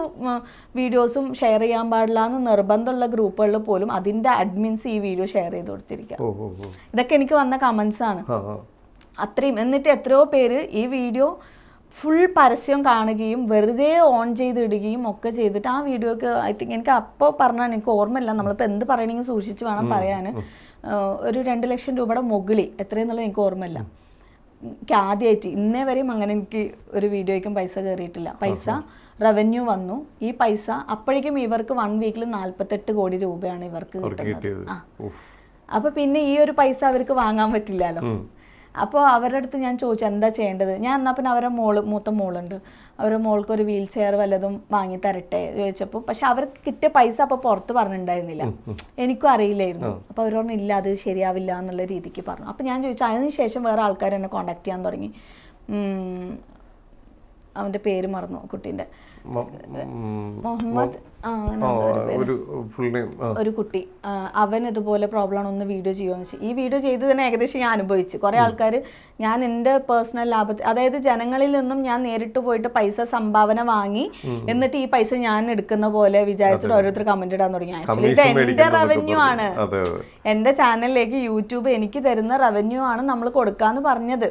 വീഡിയോസും ഷെയർ ചെയ്യാൻ പാടില്ല എന്ന് നിർബന്ധമുള്ള ഗ്രൂപ്പുകളിൽ പോലും അതിൻ്റെ അഡ്മിൻസ് ഈ വീഡിയോ ഷെയർ ചെയ്ത് കൊടുത്തിരിക്കുക. ഇതൊക്കെ എനിക്ക് വന്ന കമൻസ് ആണ് അത്രയും. എന്നിട്ട് എത്രയോ പേര് ഈ വീഡിയോ ഫുൾ പരസ്യം കാണുകയും വെറുതെ ഓൺ ചെയ്തിടുകയും ഒക്കെ ചെയ്തിട്ട് ആ വീഡിയോക്ക് ഐ തിങ്ക് എനിക്ക് അപ്പോൾ പറഞ്ഞാൽ എനിക്ക് ഓർമ്മയില്ല, നമ്മളിപ്പോൾ എന്ത് പറയണമെങ്കിൽ സൂക്ഷിച്ച് വേണം പറയാൻ, ഒരു 2 ലക്ഷം രൂപയുടെ മുകളിൽ എത്രയെന്നുള്ളത് എനിക്ക് ഓർമ്മയില്ല. എനിക്ക് ആദ്യമായിട്ട് ഇന്നേ വരെയും അങ്ങനെ എനിക്ക് ഒരു വീഡിയോയ്ക്കും പൈസ കയറിയിട്ടില്ല. പൈസ റവന്യൂ വന്നു. ഈ പൈസ അപ്പോഴേക്കും ഇവർക്ക് 1 വീക്കിൽ 48 കോടി രൂപയാണ് ഇവർക്ക് കിട്ടുന്നത്. അപ്പോൾ പിന്നെ ഈ ഒരു പൈസ അവർക്ക് വാങ്ങാൻ പറ്റില്ലല്ലോ. അപ്പോൾ അവരുടെ അടുത്ത് ഞാൻ ചോദിച്ചു എന്താ ചെയ്യേണ്ടത്. ഞാൻ എന്നാൽ പിന്നെ അവരുടെ മൂത്ത മോളുണ്ട്, അവരുടെ മോൾക്ക് ഒരു വീൽ ചെയർ വല്ലതും വാങ്ങി തരട്ടെ ചോദിച്ചപ്പോൾ, പക്ഷെ അവർക്ക് കിട്ടിയ പൈസ അപ്പോൾ പുറത്ത് പറഞ്ഞിട്ടുണ്ടായിരുന്നില്ല, എനിക്കും അറിയില്ലായിരുന്നു. അപ്പോൾ അവർ പറഞ്ഞു ഇല്ല അത് ശരിയാവില്ല എന്നുള്ള രീതിക്ക് പറഞ്ഞു. അപ്പോൾ ഞാൻ ചോദിച്ചു, അതിന് ശേഷം വേറെ ആൾക്കാർ എന്നെ കോണ്ടാക്ട് ചെയ്യാൻ തുടങ്ങി. അവൻ്റെ പേര് മറന്നു, കുട്ടീൻ്റെ മുഹമ്മദ് ഒരു കുട്ടി. അവൻ ഇതുപോലെ പ്രോബ്ലം ആണ്, ഒന്ന് വീഡിയോ ചെയ്യുമെന്ന് വെച്ചാൽ ഈ വീഡിയോ ചെയ്ത് തന്നെ ഏകദേശം ഞാൻ അനുഭവിച്ചു. കുറേ ആൾക്കാർ ഞാൻ എൻ്റെ പേഴ്സണൽ ലാഭത്തിൽ, അതായത് ജനങ്ങളിൽ നിന്നും ഞാൻ നേരിട്ട് പോയിട്ട് പൈസ സംഭാവന വാങ്ങി എന്നിട്ട് ഈ പൈസ ഞാൻ എടുക്കുന്ന പോലെ വിചാരിച്ചിട്ട് ഓരോരുത്തർ കമന്റ് ഇടാൻ തുടങ്ങി. ആക്ച്വലി ഇത് എൻ്റെ റവന്യൂ ആണ്, എൻ്റെ ചാനലിലേക്ക് യൂട്യൂബ് എനിക്ക് തരുന്ന റവന്യൂ ആണ് നമ്മൾ കൊടുക്കാന്ന് പറഞ്ഞത്.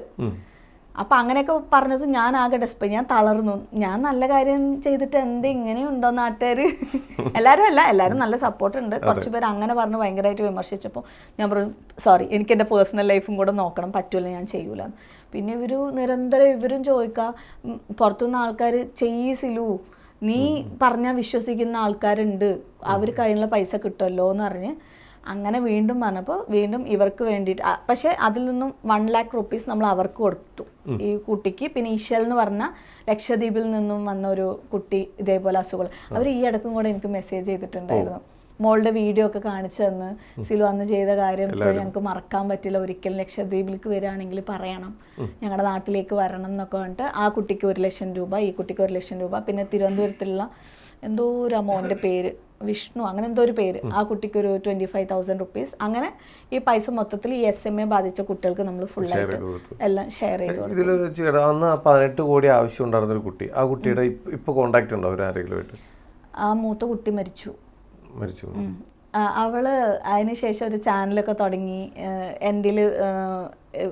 അപ്പം അങ്ങനെയൊക്കെ പറഞ്ഞത് ഞാൻ ആകെ ഞാൻ തളർന്നു. ഞാൻ നല്ല കാര്യം ചെയ്തിട്ട് എന്ത് ഇങ്ങനെയുണ്ടോ നാട്ടുകാർ? എല്ലാവരും നല്ല സപ്പോർട്ട് ഉണ്ട്. കുറച്ച് പേര് അങ്ങനെ പറഞ്ഞ് ഭയങ്കരമായിട്ട് വിമർശിച്ചപ്പോൾ ഞാൻ പറഞ്ഞു സോറി, എനിക്ക് എൻ്റെ പേഴ്സണൽ ലൈഫും കൂടെ നോക്കണം, പറ്റൂല, ഞാൻ ചെയ്യൂല. പിന്നെ നിരന്തരം ഇവരും ചോദിക്കുക, പുറത്തുനിന്ന് ആൾക്കാർ ചെയ്യിസിലൂ, നീ പറഞ്ഞാൽ വിശ്വസിക്കുന്ന ആൾക്കാരുണ്ട്, അവർ കയ്യിലുള്ള പൈസ കിട്ടുമല്ലോ എന്ന് പറഞ്ഞ് അങ്ങനെ വീണ്ടും പറഞ്ഞപ്പോൾ വീണ്ടും ഇവർക്ക് വേണ്ടിയിട്ട്, പക്ഷേ അതിൽ നിന്നും 1 lakh rupees നമ്മൾ അവർക്ക് കൊടുത്തു ഈ കുട്ടിക്ക്. പിന്നെ ഈശൽ എന്ന് പറഞ്ഞ ലക്ഷദ്വീപിൽ നിന്നും വന്ന ഒരു കുട്ടി ഇതേപോലെ അസുഖങ്ങൾ, അവർ ഈ ഇടയ്ക്കും കൂടെ എനിക്ക് മെസ്സേജ് ചെയ്തിട്ടുണ്ടായിരുന്നു. മോളുടെ വീഡിയോ ഒക്കെ കാണിച്ചു തന്ന്, സിലു അന്ന് ചെയ്ത കാര്യം ഇപ്പോഴും ഞങ്ങൾക്ക് മറക്കാൻ പറ്റില്ല, ഒരിക്കലും ലക്ഷദ്വീപിലേക്ക് വരികയാണെങ്കിൽ പറയണം, ഞങ്ങളുടെ നാട്ടിലേക്ക് വരണം എന്നൊക്കെ പറഞ്ഞിട്ട് ആ കുട്ടിക്ക് 1 ലക്ഷം രൂപ, ഈ കുട്ടിക്ക് 1 ലക്ഷം രൂപ. പിന്നെ തിരുവനന്തപുരത്തുള്ള എന്തോ ഒരു അമൗൻ്റെ പേര് വിഷ്ണു, അങ്ങനെ എന്തോ ഒരു പേര്, ആ കുട്ടിക്ക് ഒരു 25,000 rupees. അങ്ങനെ ഈ പൈസ മൊത്തത്തിൽ ഈ SMA ബാധിച്ച കുട്ടികൾക്ക് നമ്മൾ ഫുള്ളായിട്ട് എല്ലാം ഷെയർ ചെയ്തു. അന്ന് 18 കോടി ആവശ്യം ഉണ്ടായിരുന്ന ഒരു കുട്ടി, ആ കുട്ടിയുടെ ഇപ്പൊ കോണ്ടാക്ട് ഉണ്ടോ ആരെങ്കിലും? ആ മൂത്ത കുട്ടി മരിച്ചു. അവള് അതിനുശേഷം ഒരു ചാനലൊക്കെ തുടങ്ങി. എൻ്റെ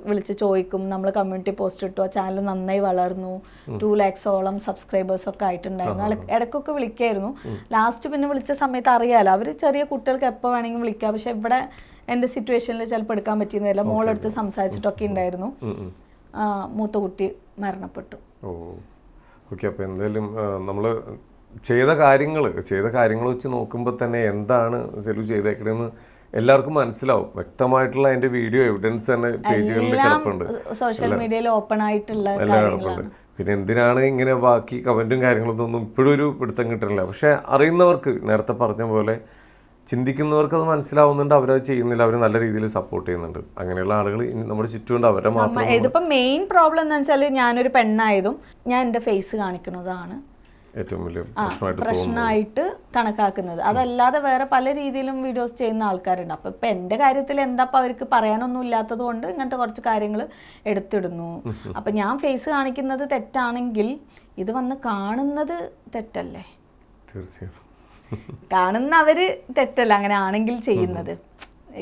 വിളിച്ച് ചോദിക്കും, നമ്മൾ കമ്മ്യൂണിറ്റി പോസ്റ്റ് ഇട്ടു, ആ ചാനൽ നന്നായി വളർന്നു, 2 lakhs-ഓളം സബ്സ്ക്രൈബേഴ്സൊക്കെ ആയിട്ടുണ്ടായിരുന്നു. ഇടയ്ക്കൊക്കെ വിളിക്കായിരുന്നു. ലാസ്റ്റ് പിന്നെ വിളിച്ച സമയത്ത് അറിയാലോ, അവർ ചെറിയ കുട്ടികൾക്ക് എപ്പോൾ വേണമെങ്കിലും വിളിക്കാം. പക്ഷെ ഇവിടെ എൻ്റെ സിറ്റുവേഷനിൽ ചിലപ്പോൾ എടുക്കാൻ പറ്റിയിരുന്നില്ല. മോളെടുത്ത് സംസാരിച്ചിട്ടൊക്കെ ഉണ്ടായിരുന്നു. മൂത്ത കുട്ടി മരണപ്പെട്ടു. ഓക്കെ. അപ്പോൾ എന്തായാലും നമ്മൾ ചെയ്ത കാര്യങ്ങൾ വെച്ച് നോക്കുമ്പോൾ തന്നെ എന്താണ് സെലു ചെയ്തേക്കണെന്ന് എല്ലാവർക്കും മനസ്സിലാവും. വ്യക്തമായിട്ടുള്ള അതിന്റെ വീഡിയോ എവിഡൻസ് തന്നെ പേജുകളിൽ കിടപ്പുണ്ട്, സോഷ്യൽ മീഡിയയിൽ ഓപ്പൺ ആയിട്ടുള്ള കാര്യങ്ങളാണ്. പിന്നെ എന്തിനാണ് ഇങ്ങനെ ബാക്കി കമന്റും കാര്യങ്ങളൊന്നും ഇപ്പോഴും ഒരു പിടുത്തം കിട്ടുന്നില്ല. പക്ഷെ അറിയുന്നവർക്ക്, നേരത്തെ പറഞ്ഞ പോലെ ചിന്തിക്കുന്നവർക്ക് അത് മനസ്സിലാവുന്നുണ്ട്, അവരത് ചെയ്യുന്നില്ല, അവർ നല്ല രീതിയിൽ സപ്പോർട്ട് ചെയ്യുന്നുണ്ട്. അങ്ങനെയുള്ള ആളുകൾ നമ്മുടെ ചുറ്റുമുണ്ട്. അവരെ മാത്രം ഇതിപ്പോ മെയിൻ പ്രോബ്ലം എന്താ വെച്ചാൽ, ഞാനൊരു പെണ്ണായതും ഞാൻ എൻ്റെ ഫേസ് കാണിക്കുന്നതാണ് ഏറ്റവും വലിയ പ്രശ്നമായിട്ട് കണക്കാക്കുന്നത്. അതല്ലാതെ വേറെ പല രീതിയിലും വീഡിയോസ് ചെയ്യുന്ന ആൾക്കാരുണ്ട്. അപ്പോൾ ഇപ്പം എൻ്റെ കാര്യത്തിൽ എന്താ അവർക്ക് പറയാനൊന്നും ഇല്ലാത്തത് കൊണ്ട് ഇങ്ങനത്തെ കുറച്ച് കാര്യങ്ങൾ എടുത്തിടുന്നു. അപ്പം ഞാൻ ഫേസ് കാണിക്കുന്നത് തെറ്റാണെങ്കിൽ ഇത് വന്ന് കാണുന്നത് തെറ്റല്ലേ? തീർച്ചയായും കാണുന്നവർ തെറ്റല്ല അങ്ങനെ ആണെങ്കിൽ ചെയ്യുന്നത്.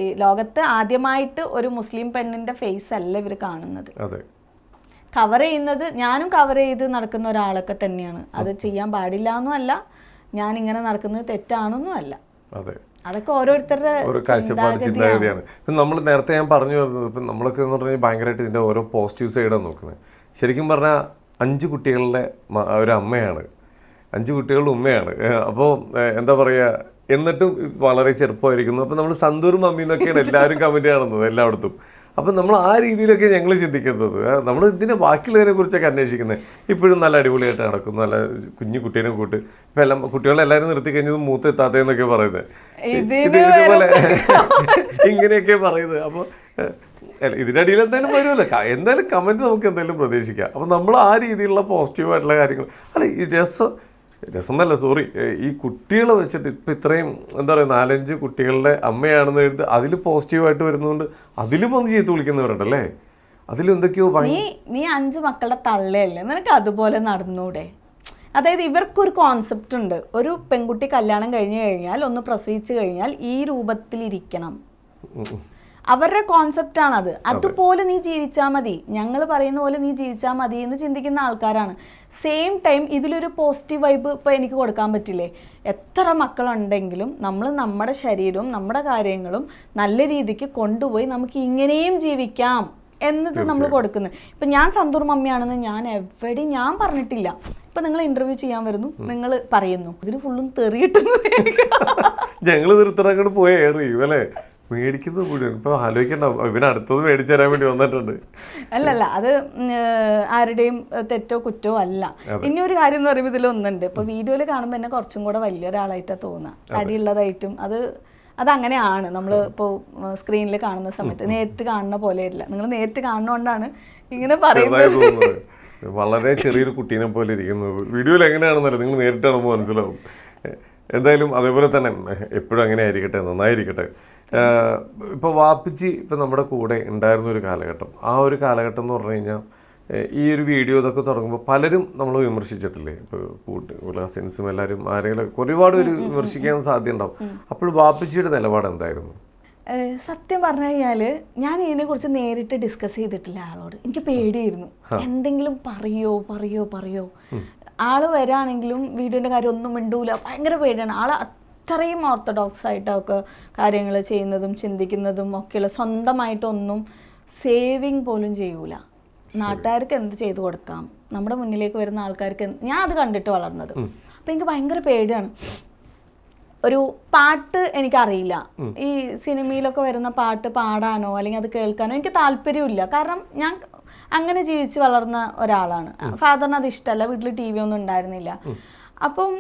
ഈ ലോകത്ത് ആദ്യമായിട്ട് ഒരു മുസ്ലിം പെണ്ണിൻ്റെ ഫേസ് അല്ല ഇവർ കാണുന്നത്. കവർ ചെയ്യുന്നത്, ഞാനും കവർ ചെയ്ത് നടക്കുന്ന ഒരാളൊക്കെ തന്നെയാണ്. അത് ചെയ്യാൻ പാടില്ല എന്നും അല്ല, ഞാൻ ഇങ്ങനെ നടക്കുന്നത് തെറ്റാണെന്നും അല്ല. അതൊക്കെ ഓരോരുത്തരുടെ ചിന്താഗതിയാണ്. നമ്മൾ നേരത്തെ ഞാൻ പറഞ്ഞു വരുന്നത്, ഇപ്പം നമ്മളൊക്കെ എന്ന് പറഞ്ഞാൽ ഭയങ്കരമായിട്ട് ഇതിൻ്റെ ഓരോ പോസിറ്റീവ് സൈഡാണ് നോക്കുന്നത്. ശരിക്കും പറഞ്ഞാൽ 5 കുട്ടികളുടെ ഒരു അമ്മയാണ്, 5 കുട്ടികളുടെ ഉമ്മയാണ്. അപ്പോൾ എന്താ പറയുക, എന്നിട്ടും വളരെ ചെറുപ്പമായിരിക്കുന്നു. അപ്പം നമ്മൾ സന്തൂർ മമ്മി എന്നൊക്കെയാണ് എല്ലാവരും കമൻറ്റ് കാണുന്നത് എല്ലായിടത്തും. അപ്പം നമ്മൾ ആ രീതിയിലൊക്കെ ഞങ്ങൾ ചിന്തിക്കുന്നത്. നമ്മൾ ഇതിനെ ബാക്കിയുള്ളതിനെ കുറിച്ചൊക്കെ അന്വേഷിക്കുന്നത്. ഇപ്പോഴും നല്ല അടിപൊളിയായിട്ട് നടക്കുന്നു, നല്ല കുഞ്ഞു കുട്ടീനെ കൂട്ട്. ഇപ്പം എല്ലാം കുട്ടികളെല്ലാവരും നിർത്തി കഴിഞ്ഞത് മൂത്ത് എത്താത്തതെന്നൊക്കെ പറയുന്നത്. ഇതുപോലെ ഇങ്ങനെയൊക്കെ പറയുന്നത്. അപ്പോൾ ഇതിൻ്റെ അടിയിൽ എന്തായാലും വരുമല്ലോ, എന്തായാലും കമൻറ്റ് നമുക്ക് എന്തായാലും പ്രതീക്ഷിക്കാം. അപ്പം നമ്മൾ ആ രീതിയിലുള്ള പോസിറ്റീവായിട്ടുള്ള കാര്യങ്ങൾ അല്ല ഈ രസം എന്നല്ല സോറി ഈ കുട്ടികളെ വെച്ചിട്ട് ഇപ്പം ഇത്രയും എന്താ പറയുക 4-5 കുട്ടികളുടെ അമ്മയാണെന്ന് എഴുതി അതിൽ പോസിറ്റീവായിട്ട് വരുന്നതുകൊണ്ട് അതിലും ഒന്ന് ചെയ്ത് വിളിക്കുന്നവരുണ്ടല്ലേ. അതിലും എന്തൊക്കെയോ നീ 5 മക്കളുടെ തള്ളയല്ലേ, നിനക്ക് അതുപോലെ നടന്നൂടെ? അതായത് ഇവർക്കൊരു കോൺസെപ്റ്റ് ഉണ്ട്, ഒരു പെൺകുട്ടി കല്യാണം കഴിഞ്ഞു കഴിഞ്ഞാൽ ഒന്ന് പ്രസവിച്ചു കഴിഞ്ഞാൽ ഈ രൂപത്തിലിരിക്കണം. അവരുടെ കോൺസെപ്റ്റാണത്. അതുപോലെ നീ ജീവിച്ചാൽ മതി, ഞങ്ങൾ പറയുന്ന പോലെ നീ ജീവിച്ചാൽ മതി എന്ന് ചിന്തിക്കുന്ന ആൾക്കാരാണ്. സെയിം ടൈം ഇതിലൊരു പോസിറ്റീവ് വൈബ് ഇപ്പോൾ എനിക്ക് കൊടുക്കാൻ പറ്റില്ലേ? എത്ര മക്കളുണ്ടെങ്കിലും നമ്മൾ നമ്മുടെ ശരീരവും നമ്മുടെ കാര്യങ്ങളും നല്ല രീതിക്ക് കൊണ്ടുപോയി നമുക്ക് ഇങ്ങനെയും ജീവിക്കാം എന്നത് നമ്മൾ കൊടുക്കുന്നത്. ഇപ്പം ഞാൻ സന്തൂർ മമ്മിയാണെന്ന് ഞാൻ പറഞ്ഞിട്ടില്ല. ഇപ്പം നിങ്ങൾ ഇൻ്റർവ്യൂ ചെയ്യാൻ വരുന്നു, നിങ്ങൾ പറയുന്നു, ഇതിന് ഫുള്ളും തെറിയിട്ടുന്നു. ഞങ്ങൾ നിർത്തറങ്ങോട്ട് പോയി അല്ലേ മേടിക്കുന്നത് മുഴുവൻ ഇപ്പൊ ആലോചിക്കണ്ട. ഇവന് അടുത്തത് മേടിച്ചു തരാൻ വേണ്ടി വന്നിട്ടുണ്ട്. അല്ലല്ല, അത് ആരുടെയും തെറ്റോ കുറ്റോ അല്ല. ഇനി ഒരു കാര്യം എന്ന് പറയുമ്പോൾ ഇതിലൊന്നുണ്ട്. ഇപ്പൊ വീഡിയോയിൽ കാണുമ്പോൾ എന്നെ കുറച്ചും കൂടെ വലിയൊരാളായിട്ടാണ് തോന്നുക, തടിയുള്ളതായിട്ടും. അതങ്ങനെയാണ്. നമ്മൾ ഇപ്പോൾ സ്ക്രീനിൽ കാണുന്ന സമയത്ത് നേരിട്ട് കാണുന്ന പോലെയല്ല. നിങ്ങൾ നേരിട്ട് കാണുന്നതുകൊണ്ടാണ് ഇങ്ങനെ പറയുന്നത്. വളരെ ചെറിയൊരു കുട്ടീനെ പോലെ ഇരിക്കുന്നത് വീഡിയോയിൽ എങ്ങനെയാണെന്നല്ല, നിങ്ങൾ നേരിട്ട് കാണുമ്പോൾ മനസ്സിലാവും. എന്തായാലും അതേപോലെ തന്നെ എപ്പോഴും അങ്ങനെ ആയിരിക്കട്ടെ, നന്നായിരിക്കട്ടെ. ഇപ്പോൾ വാപ്പിച്ചി ഇപ്പം നമ്മുടെ കൂടെ ഉണ്ടായിരുന്ന ഒരു കാലഘട്ടം, ആ ഒരു കാലഘട്ടം എന്ന് പറഞ്ഞു കഴിഞ്ഞാൽ ഈ ഒരു വീഡിയോ ഇതൊക്കെ തുടങ്ങുമ്പോൾ പലരും നമ്മൾ വിമർശിച്ചിട്ടില്ലേ? ഇപ്പോൾ കസിൻസും എല്ലാവരും ആരെങ്കിലും ഒരുപാട് ഒരു വിമർശിക്കാൻ സാധ്യത ഉണ്ടാവും. അപ്പോൾ വാപ്പിച്ചിയുടെ നിലപാട് എന്തായിരുന്നു? സത്യം പറഞ്ഞു കഴിഞ്ഞാൽ ഞാൻ ഇതിനെക്കുറിച്ച് നേരിട്ട് ഡിസ്കസ് ചെയ്തിട്ടില്ല ആളോട്. എനിക്ക് പേടിയായിരുന്നു, എന്തെങ്കിലും പറയോ. ആള് വരാണെങ്കിലും വീഡിയോൻ്റെ കാര്യം ഒന്നും മിണ്ടൂല, ഭയങ്കര പേടിയാണ്. ആള് അത്രയും ഓർത്തഡോക്സ് ആയിട്ടൊക്കെ കാര്യങ്ങൾ ചെയ്യുന്നതും ചിന്തിക്കുന്നതും ഒക്കെയുള്ള, സ്വന്തമായിട്ടൊന്നും സേവിങ് പോലും ചെയ്യൂല. നാട്ടുകാർക്ക് എന്ത് ചെയ്തു കൊടുക്കാം, നമ്മുടെ മുന്നിലേക്ക് വരുന്ന ആൾക്കാർക്ക് ഞാൻ അത് കണ്ടിട്ട് വളർന്നത്. അപ്പം എനിക്ക് ഭയങ്കര പേടിയാണ്. ഒരു പാട്ട് എനിക്കറിയില്ല, ഈ സിനിമയിലൊക്കെ വരുന്ന പാട്ട് പാടാനോ അല്ലെങ്കിൽ അത് കേൾക്കാനോ എനിക്ക് താല്പര്യമില്ല. കാരണം ഞാൻ അങ്ങനെ ജീവിച്ച് വളർന്ന ഒരാളാണ്. ഫാദറിന് അത് ഇഷ്ടമല്ല, വീട്ടിൽ TV ഒന്നും ഉണ്ടായിരുന്നില്ല. അപ്പം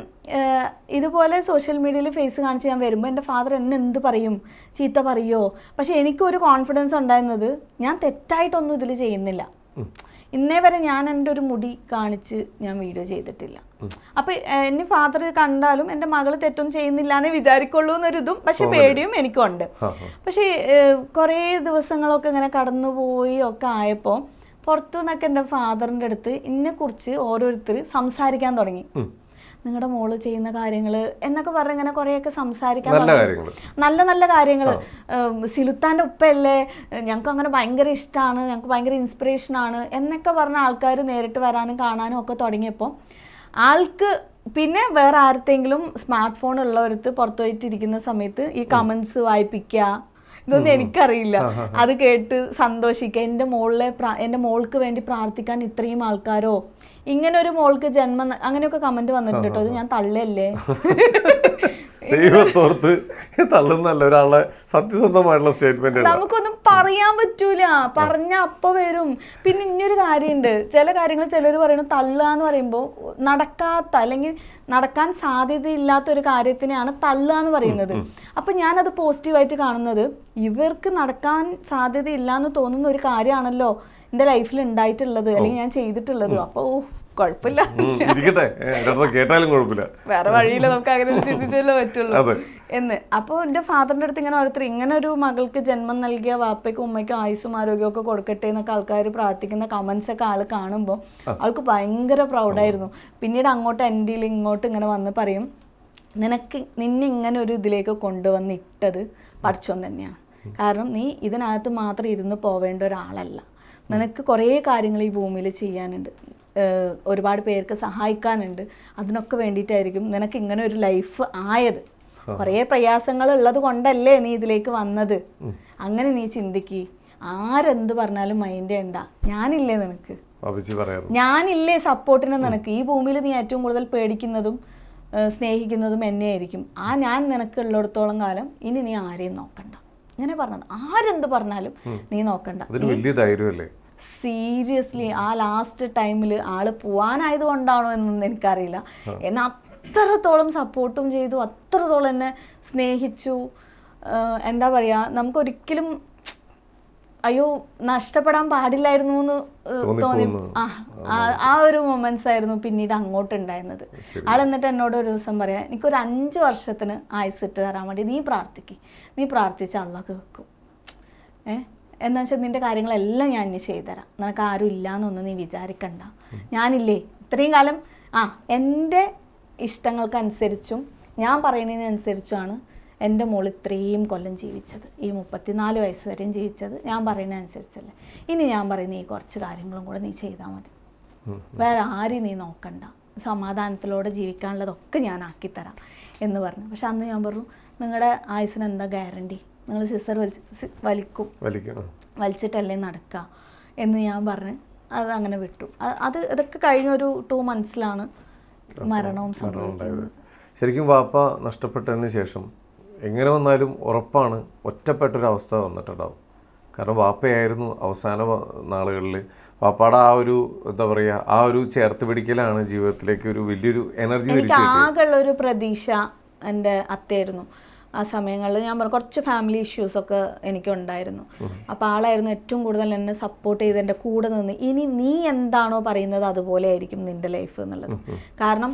ഇതുപോലെ സോഷ്യൽ മീഡിയയിൽ ഫേസ് കാണിച്ച് ഞാൻ വരുമ്പോൾ എൻ്റെ ഫാദർ എന്നെ എന്ത് പറയും, ചീത്ത പറയോ? പക്ഷെ എനിക്കൊരു കോൺഫിഡൻസ് ഉണ്ടായിരുന്നത് ഞാൻ തെറ്റായിട്ടൊന്നും ഇതിൽ ചെയ്യുന്നില്ല. ഇന്നേ വരെ ഞാൻ എൻ്റെ ഒരു മുടി കാണിച്ച് ഞാൻ വീഡിയോ ചെയ്തിട്ടില്ല. അപ്പം എന്നെ ഫാദർ കണ്ടാലും എൻ്റെ മകൾ തെറ്റൊന്നും ചെയ്യുന്നില്ല എന്നേ വിചാരിക്കുള്ളൂ എന്നൊരിതും പക്ഷെ പേടിയും എനിക്കുണ്ട്. പക്ഷേ കുറേ ദിവസങ്ങളൊക്കെ ഇങ്ങനെ കടന്നുപോയി ഒക്കെ ആയപ്പോൾ പുറത്തു നിന്നൊക്കെ എൻ്റെ ഫാദറിൻ്റെ അടുത്ത് എന്നെക്കുറിച്ച് ഓരോരുത്തർ സംസാരിക്കാൻ തുടങ്ങി. നിങ്ങളുടെ മോള് ചെയ്യുന്ന കാര്യങ്ങൾ എന്നൊക്കെ പറഞ്ഞ് ഇങ്ങനെ കുറേയൊക്കെ സംസാരിക്കാൻ നല്ല കാര്യങ്ങൾ. സിലുത്താൻ്റെ ഉപ്പയല്ലേ, ഞങ്ങൾക്ക് അങ്ങനെ ഭയങ്കര ഇഷ്ടമാണ്, ഞങ്ങൾക്ക് ഭയങ്കര ഇൻസ്പിറേഷനാണ് എന്നൊക്കെ പറഞ്ഞ ആൾക്കാർ നേരിട്ട് വരാനും കാണാനും ഒക്കെ തുടങ്ങിയപ്പോൾ ആൾക്ക് പിന്നെ വേറെ ആർക്കെങ്കിലും സ്മാർട്ട് ഫോൺ ഉള്ളവർക്ക് പുറത്തു പോയിട്ടിരിക്കുന്ന സമയത്ത് ഈ കമൻസ് വായിപ്പിക്കുക, ഇതൊന്നും എനിക്കറിയില്ല. അത് കേട്ട് സന്തോഷിക്കുക, എൻ്റെ മോൾക്ക് വേണ്ടി പ്രാർത്ഥിക്കാൻ ഇത്രയും ആൾക്കാരോ, ഇങ്ങനെ ഒരു മോൾക്ക് ജന്മം, അങ്ങനെയൊക്കെ കമന്റ് വന്നിട്ടുണ്ട് കേട്ടോ. അത് ഞാൻ തള്ളല്ലേ, ദൈവത്തോർത്ത് തള്ളുന്നല്ല ഒരാളെ സത്യസന്ധമായിട്ടുള്ള സ്റ്റേറ്റ്മെന്റ്. നമുക്കൊന്നും പറയാൻ പറ്റൂല, പറഞ്ഞ അപ്പൊ വരും. പിന്നെ ഇനിയൊരു കാര്യമുണ്ട്, ചില കാര്യങ്ങൾ ചിലർ പറയുന്നത് തള്ളുക എന്ന് പറയുമ്പോൾ നടക്കാത്ത അല്ലെങ്കിൽ നടക്കാൻ സാധ്യതയില്ലാത്ത ഒരു കാര്യത്തിനെയാണ് തള്ളുക എന്ന് പറയുന്നത്. അപ്പൊ ഞാനത് പോസിറ്റീവായിട്ട് കാണുന്നത്, ഇവർക്ക് നടക്കാൻ സാധ്യതയില്ല എന്ന് തോന്നുന്ന ഒരു കാര്യമാണല്ലോ എൻ്റെ ലൈഫിൽ ഉണ്ടായിട്ടുള്ളത് അല്ലെങ്കിൽ ഞാൻ ചെയ്തിട്ടുള്ളത്. അപ്പോൾ കുഴപ്പമില്ല, കേട്ടാലും കുഴപ്പമില്ല, വേറെ വഴിയില്ല, നമുക്ക് അങ്ങനെ ചിന്തിച്ചല്ലേ പറ്റുള്ളൂ എന്ന്. അപ്പോൾ എൻ്റെ ഫാദറിൻ്റെ അടുത്ത് ഇങ്ങനെ ഓരോരുത്തർ ഇങ്ങനെ ഒരു മകൾക്ക് ജന്മം നൽകിയ വാപ്പയ്ക്കും ഉമ്മയ്ക്കും ആയുസ്സും ആരോഗ്യവും ഒക്കെ കൊടുക്കട്ടെ എന്നൊക്കെ ആൾക്കാർ പ്രാർത്ഥിക്കുന്ന കമൻസ് ഒക്കെ ആൾ കാണുമ്പോൾ ആൾക്ക് ഭയങ്കര പ്രൗഡായിരുന്നു. പിന്നീട് അങ്ങോട്ട് എൻ്റെ ഇങ്ങോട്ട് ഇങ്ങനെ വന്ന് പറയും, നിന്നെ ഇങ്ങനെ ഒരു ഇതിലേക്ക് കൊണ്ടുവന്നിട്ടത് പഠിച്ചോൻ തന്നെയാണ്. കാരണം നീ ഇതിനകത്ത് മാത്രം ഇരുന്ന് പോവേണ്ട ഒരാളല്ല, നിനക്ക് കുറേ കാര്യങ്ങൾ ഈ ഭൂമിയിൽ ചെയ്യാനുണ്ട്, ഒരുപാട് പേർക്ക് സഹായിക്കാനുണ്ട്. അതിനൊക്കെ വേണ്ടിയിട്ടായിരിക്കും നിനക്ക് ഇങ്ങനെ ഒരു ലൈഫ് ആയത്. കുറേ പ്രയാസങ്ങൾ ഉള്ളത് കൊണ്ടല്ലേ നീ ഇതിലേക്ക് വന്നത്. അങ്ങനെ നീ ചിന്തിക്ക്, ആരെന്ത് പറഞ്ഞാലും മൈൻഡ് ചെയ്യണ്ട, ഞാനില്ലേ നിനക്ക്, ഞാനില്ലേ സപ്പോർട്ടിന് നിനക്ക്. ഈ ഭൂമിയിൽ നീ ഏറ്റവും കൂടുതൽ പേടിക്കുന്നതും സ്നേഹിക്കുന്നതും എന്നെയായിരിക്കും. ഞാൻ നിനക്കുള്ളിടത്തോളം കാലം ഇനി നീ ആരെയും നോക്കണ്ട. ഇങ്ങനെ പറഞ്ഞത്, ആരെന്ത് പറഞ്ഞാലും നീ നോക്കണ്ട. സീരിയസ്ലി ആ ലാസ്റ്റ് ടൈമിൽ ആള് പോവാനായത് കൊണ്ടാണോ എന്നൊന്നും എനിക്കറിയില്ല. എന്നെ അത്രത്തോളം സപ്പോർട്ടും ചെയ്തു, അത്രത്തോളം എന്നെ സ്നേഹിച്ചു. എന്താ പറയുക, നമുക്കൊരിക്കലും അയ്യോ നഷ്ടപ്പെടാൻ പാടില്ലായിരുന്നു എന്ന് തോന്നി. ആ ഒരു മൊമെന്റ്സ് ആയിരുന്നു പിന്നീട് അങ്ങോട്ടുണ്ടായിരുന്നത്. ആൾ എന്നിട്ട് എന്നോട് ഒരു ദിവസം പറയാം, എനിക്കൊരു 5 വർഷത്തിന് ആയുസിട്ട് തരാൻ വേണ്ടി നീ പ്രാർത്ഥിച്ച അള്ളാഹ് കേൾക്കും. എന്താ വെച്ചാൽ നിന്റെ കാര്യങ്ങളെല്ലാം ഞാൻ ഇനി ചെയ്തുതരാം, നിനക്ക് ആരും ഇല്ലയെന്നൊന്നും നീ വിചാരിക്കണ്ട. ഞാനില്ലേ ഇത്രയും കാലം എൻ്റെ ഇഷ്ടങ്ങൾക്കനുസരിച്ചും ഞാൻ പറയുന്നതിനനുസരിച്ചുമാണ് എൻ്റെ മോൾ ഇത്രയും കൊല്ലം ജീവിച്ചത്. ഈ 34 വയസ്സ് വരെയും ജീവിച്ചത് ഞാൻ പറയുന്നതനുസരിച്ചല്ലേ. ഇനി ഞാൻ പറയുന്ന ഈ കുറച്ച് കാര്യങ്ങളും കൂടെ നീ ചെയ്താൽ മതി, വേറെ ആരെയും നീ നോക്കണ്ട, സമാധാനത്തിലൂടെ ജീവിക്കാനുള്ളതൊക്കെ ഞാൻ ആക്കിത്തരാം എന്ന് പറഞ്ഞു. പക്ഷെ അന്ന് ഞാൻ പറഞ്ഞു, നിങ്ങളുടെ ആയുസിന് എന്താ ഗ്യാരണ്ടി, നിങ്ങൾ സിസ്റ്റർ വലിച്ചിട്ടല്ലേ നടക്കുക എന്ന് ഞാൻ പറഞ്ഞ് അത് അങ്ങനെ വിട്ടു. ഇതൊക്കെ കഴിഞ്ഞൊരു 2 monthsലാണ് മരണവും സംഭവിക്കുന്നത്. ശരിക്കും വാപ്പ നഷ്ടപ്പെട്ടതിന് ശേഷം എങ്ങനെ വന്നാലും ഉറപ്പാണ് ഒറ്റപ്പെട്ടൊരവസ്ഥ വന്നിട്ടുണ്ടാവും. കാരണം വാപ്പയായിരുന്നു അവസാന നാളുകളിൽ. വാപ്പയുടെ ആ ഒരു എന്താ പറയുക, ആ ഒരു ചേർത്ത് പിടിക്കലാണ് ജീവിതത്തിലേക്ക് ഒരു വലിയൊരു എനർജി. എനിക്ക് ആകെയുള്ളൊരു പ്രതീക്ഷ എൻ്റെ അത്തയായിരുന്നു. ആ സമയങ്ങളിൽ ഞാൻ പറഞ്ഞു കുറച്ച് ഫാമിലി ഇഷ്യൂസൊക്കെ എനിക്കുണ്ടായിരുന്നു. അപ്പോൾ ആളായിരുന്നു ഏറ്റവും കൂടുതൽ എന്നെ സപ്പോർട്ട് ചെയ്ത് എൻ്റെ കൂടെ നിന്ന്, ഇനി നീ എന്താണോ പറയുന്നത് അതുപോലെ ആയിരിക്കും നിൻ്റെ ലൈഫ് എന്നുള്ളത്. കാരണം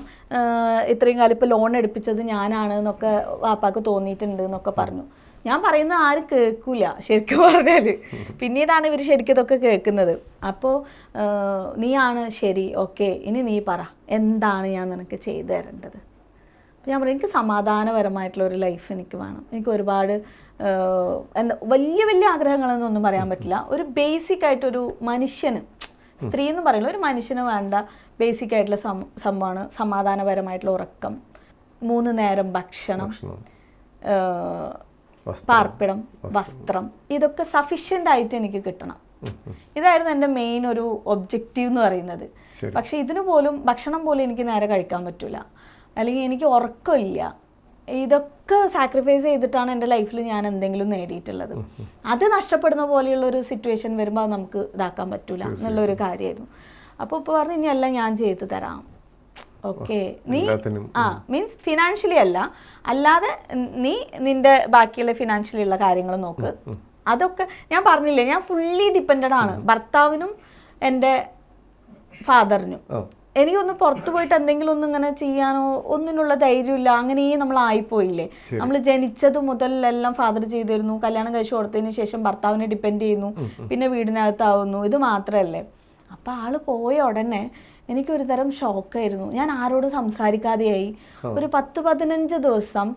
ഇത്രയും കാലം ഇപ്പോൾ ലോൺ എടുപ്പിച്ചത് ഞാനാണ് എന്നൊക്കെ വാപ്പാക്ക് തോന്നിയിട്ടുണ്ട് എന്നൊക്കെ പറഞ്ഞു. ഞാൻ പറയുന്നത് ആരും കേൾക്കില്ല ശരിക്കും പറഞ്ഞാൽ. പിന്നീടാണ് ഇവർ ശരിക്കും ഇതൊക്കെ കേൾക്കുന്നത്. അപ്പോൾ നീയാണ് ശരി, ഓക്കെ, ഇനി നീ പറ എന്താണ് ഞാൻ നിനക്ക് ചെയ്തു തരേണ്ടത്. അപ്പോൾ ഞാൻ പറയും, എനിക്ക് സമാധാനപരമായിട്ടുള്ളൊരു ലൈഫ് എനിക്ക് വേണം. എനിക്ക് ഒരുപാട് എന്താ വലിയ വലിയ ആഗ്രഹങ്ങളെന്നൊന്നും പറയാൻ പറ്റില്ല. ഒരു ബേസിക് ആയിട്ടൊരു മനുഷ്യന്, സ്ത്രീ എന്ന് പറയുന്നത് ഒരു മനുഷ്യന് വേണ്ട ബേസിക് ആയിട്ടുള്ള സംഭവമാണ് സമാധാനപരമായിട്ടുള്ള ഉറക്കം, 3 നേരം ഭക്ഷണം, പാർപ്പിടം, വസ്ത്രം, ഇതൊക്കെ സഫീഷ്യൻ്റ് ആയിട്ട് എനിക്ക് കിട്ടണം. ഇതായിരുന്നു എൻ്റെ മെയിൻ ഒരു ഒബ്ജക്റ്റീവ് എന്ന് പറയുന്നത്. പക്ഷെ ഇതിനു പോലും ഭക്ഷണം പോലും എനിക്ക് നേരെ കഴിക്കാൻ പറ്റില്ല, അല്ലെങ്കിൽ എനിക്ക് ഉറക്കമില്ല. ഇതൊക്കെ സാക്രിഫൈസ് ചെയ്തിട്ടാണ് എൻ്റെ ലൈഫിൽ ഞാൻ എന്തെങ്കിലും നേടിയിട്ടുള്ളത്. അത് നഷ്ടപ്പെടുന്ന പോലെയുള്ളൊരു സിറ്റുവേഷൻ വരുമ്പോൾ അത് നമുക്ക് ഇതാക്കാൻ പറ്റില്ല എന്നുള്ളൊരു കാര്യമായിരുന്നു. അപ്പോൾ ഇപ്പോൾ പറഞ്ഞു, ഇനിയെല്ലാം ഞാൻ ചെയ്തു തരാം, ഓക്കെ, നീ മീൻസ് ഫിനാൻഷ്യലി അല്ലാതെ നീ നിൻ്റെ ബാക്കിയുള്ള ഫിനാൻഷ്യലി ഉള്ള കാര്യങ്ങൾ നോക്ക്. അതൊക്കെ ഞാൻ പറഞ്ഞില്ലേ, ഞാൻ ഫുള്ളി ഡിപ്പെൻഡഡ് ആണ് ഭർത്താവിനും എൻ്റെ ഫാദറിനും. എനിക്കൊന്ന് പുറത്തു പോയിട്ട് എന്തെങ്കിലും ഒന്നും ഇങ്ങനെ ചെയ്യാനോ ഒന്നിനുള്ള ധൈര്യമില്ല. അങ്ങനെ നമ്മൾ ആയിപ്പോയില്ലേ. നമ്മൾ ജനിച്ചത് മുതൽ എല്ലാം ഫാദർ ചെയ്തിരുന്നു. കല്യാണം കഴിച്ചു കൊടുത്തതിന് ശേഷം ഭർത്താവിനെ ഡിപ്പെൻഡ് ചെയ്യുന്നു, പിന്നെ വീടിനകത്താവുന്നു. ഇത് മാത്രമല്ലേ. അപ്പം ആള് പോയ ഉടനെ എനിക്കൊരു തരം ഷോക്കായിരുന്നു. ഞാൻ ആരോടും സംസാരിക്കാതെയായി. ഒരു 10-15 ദിവസം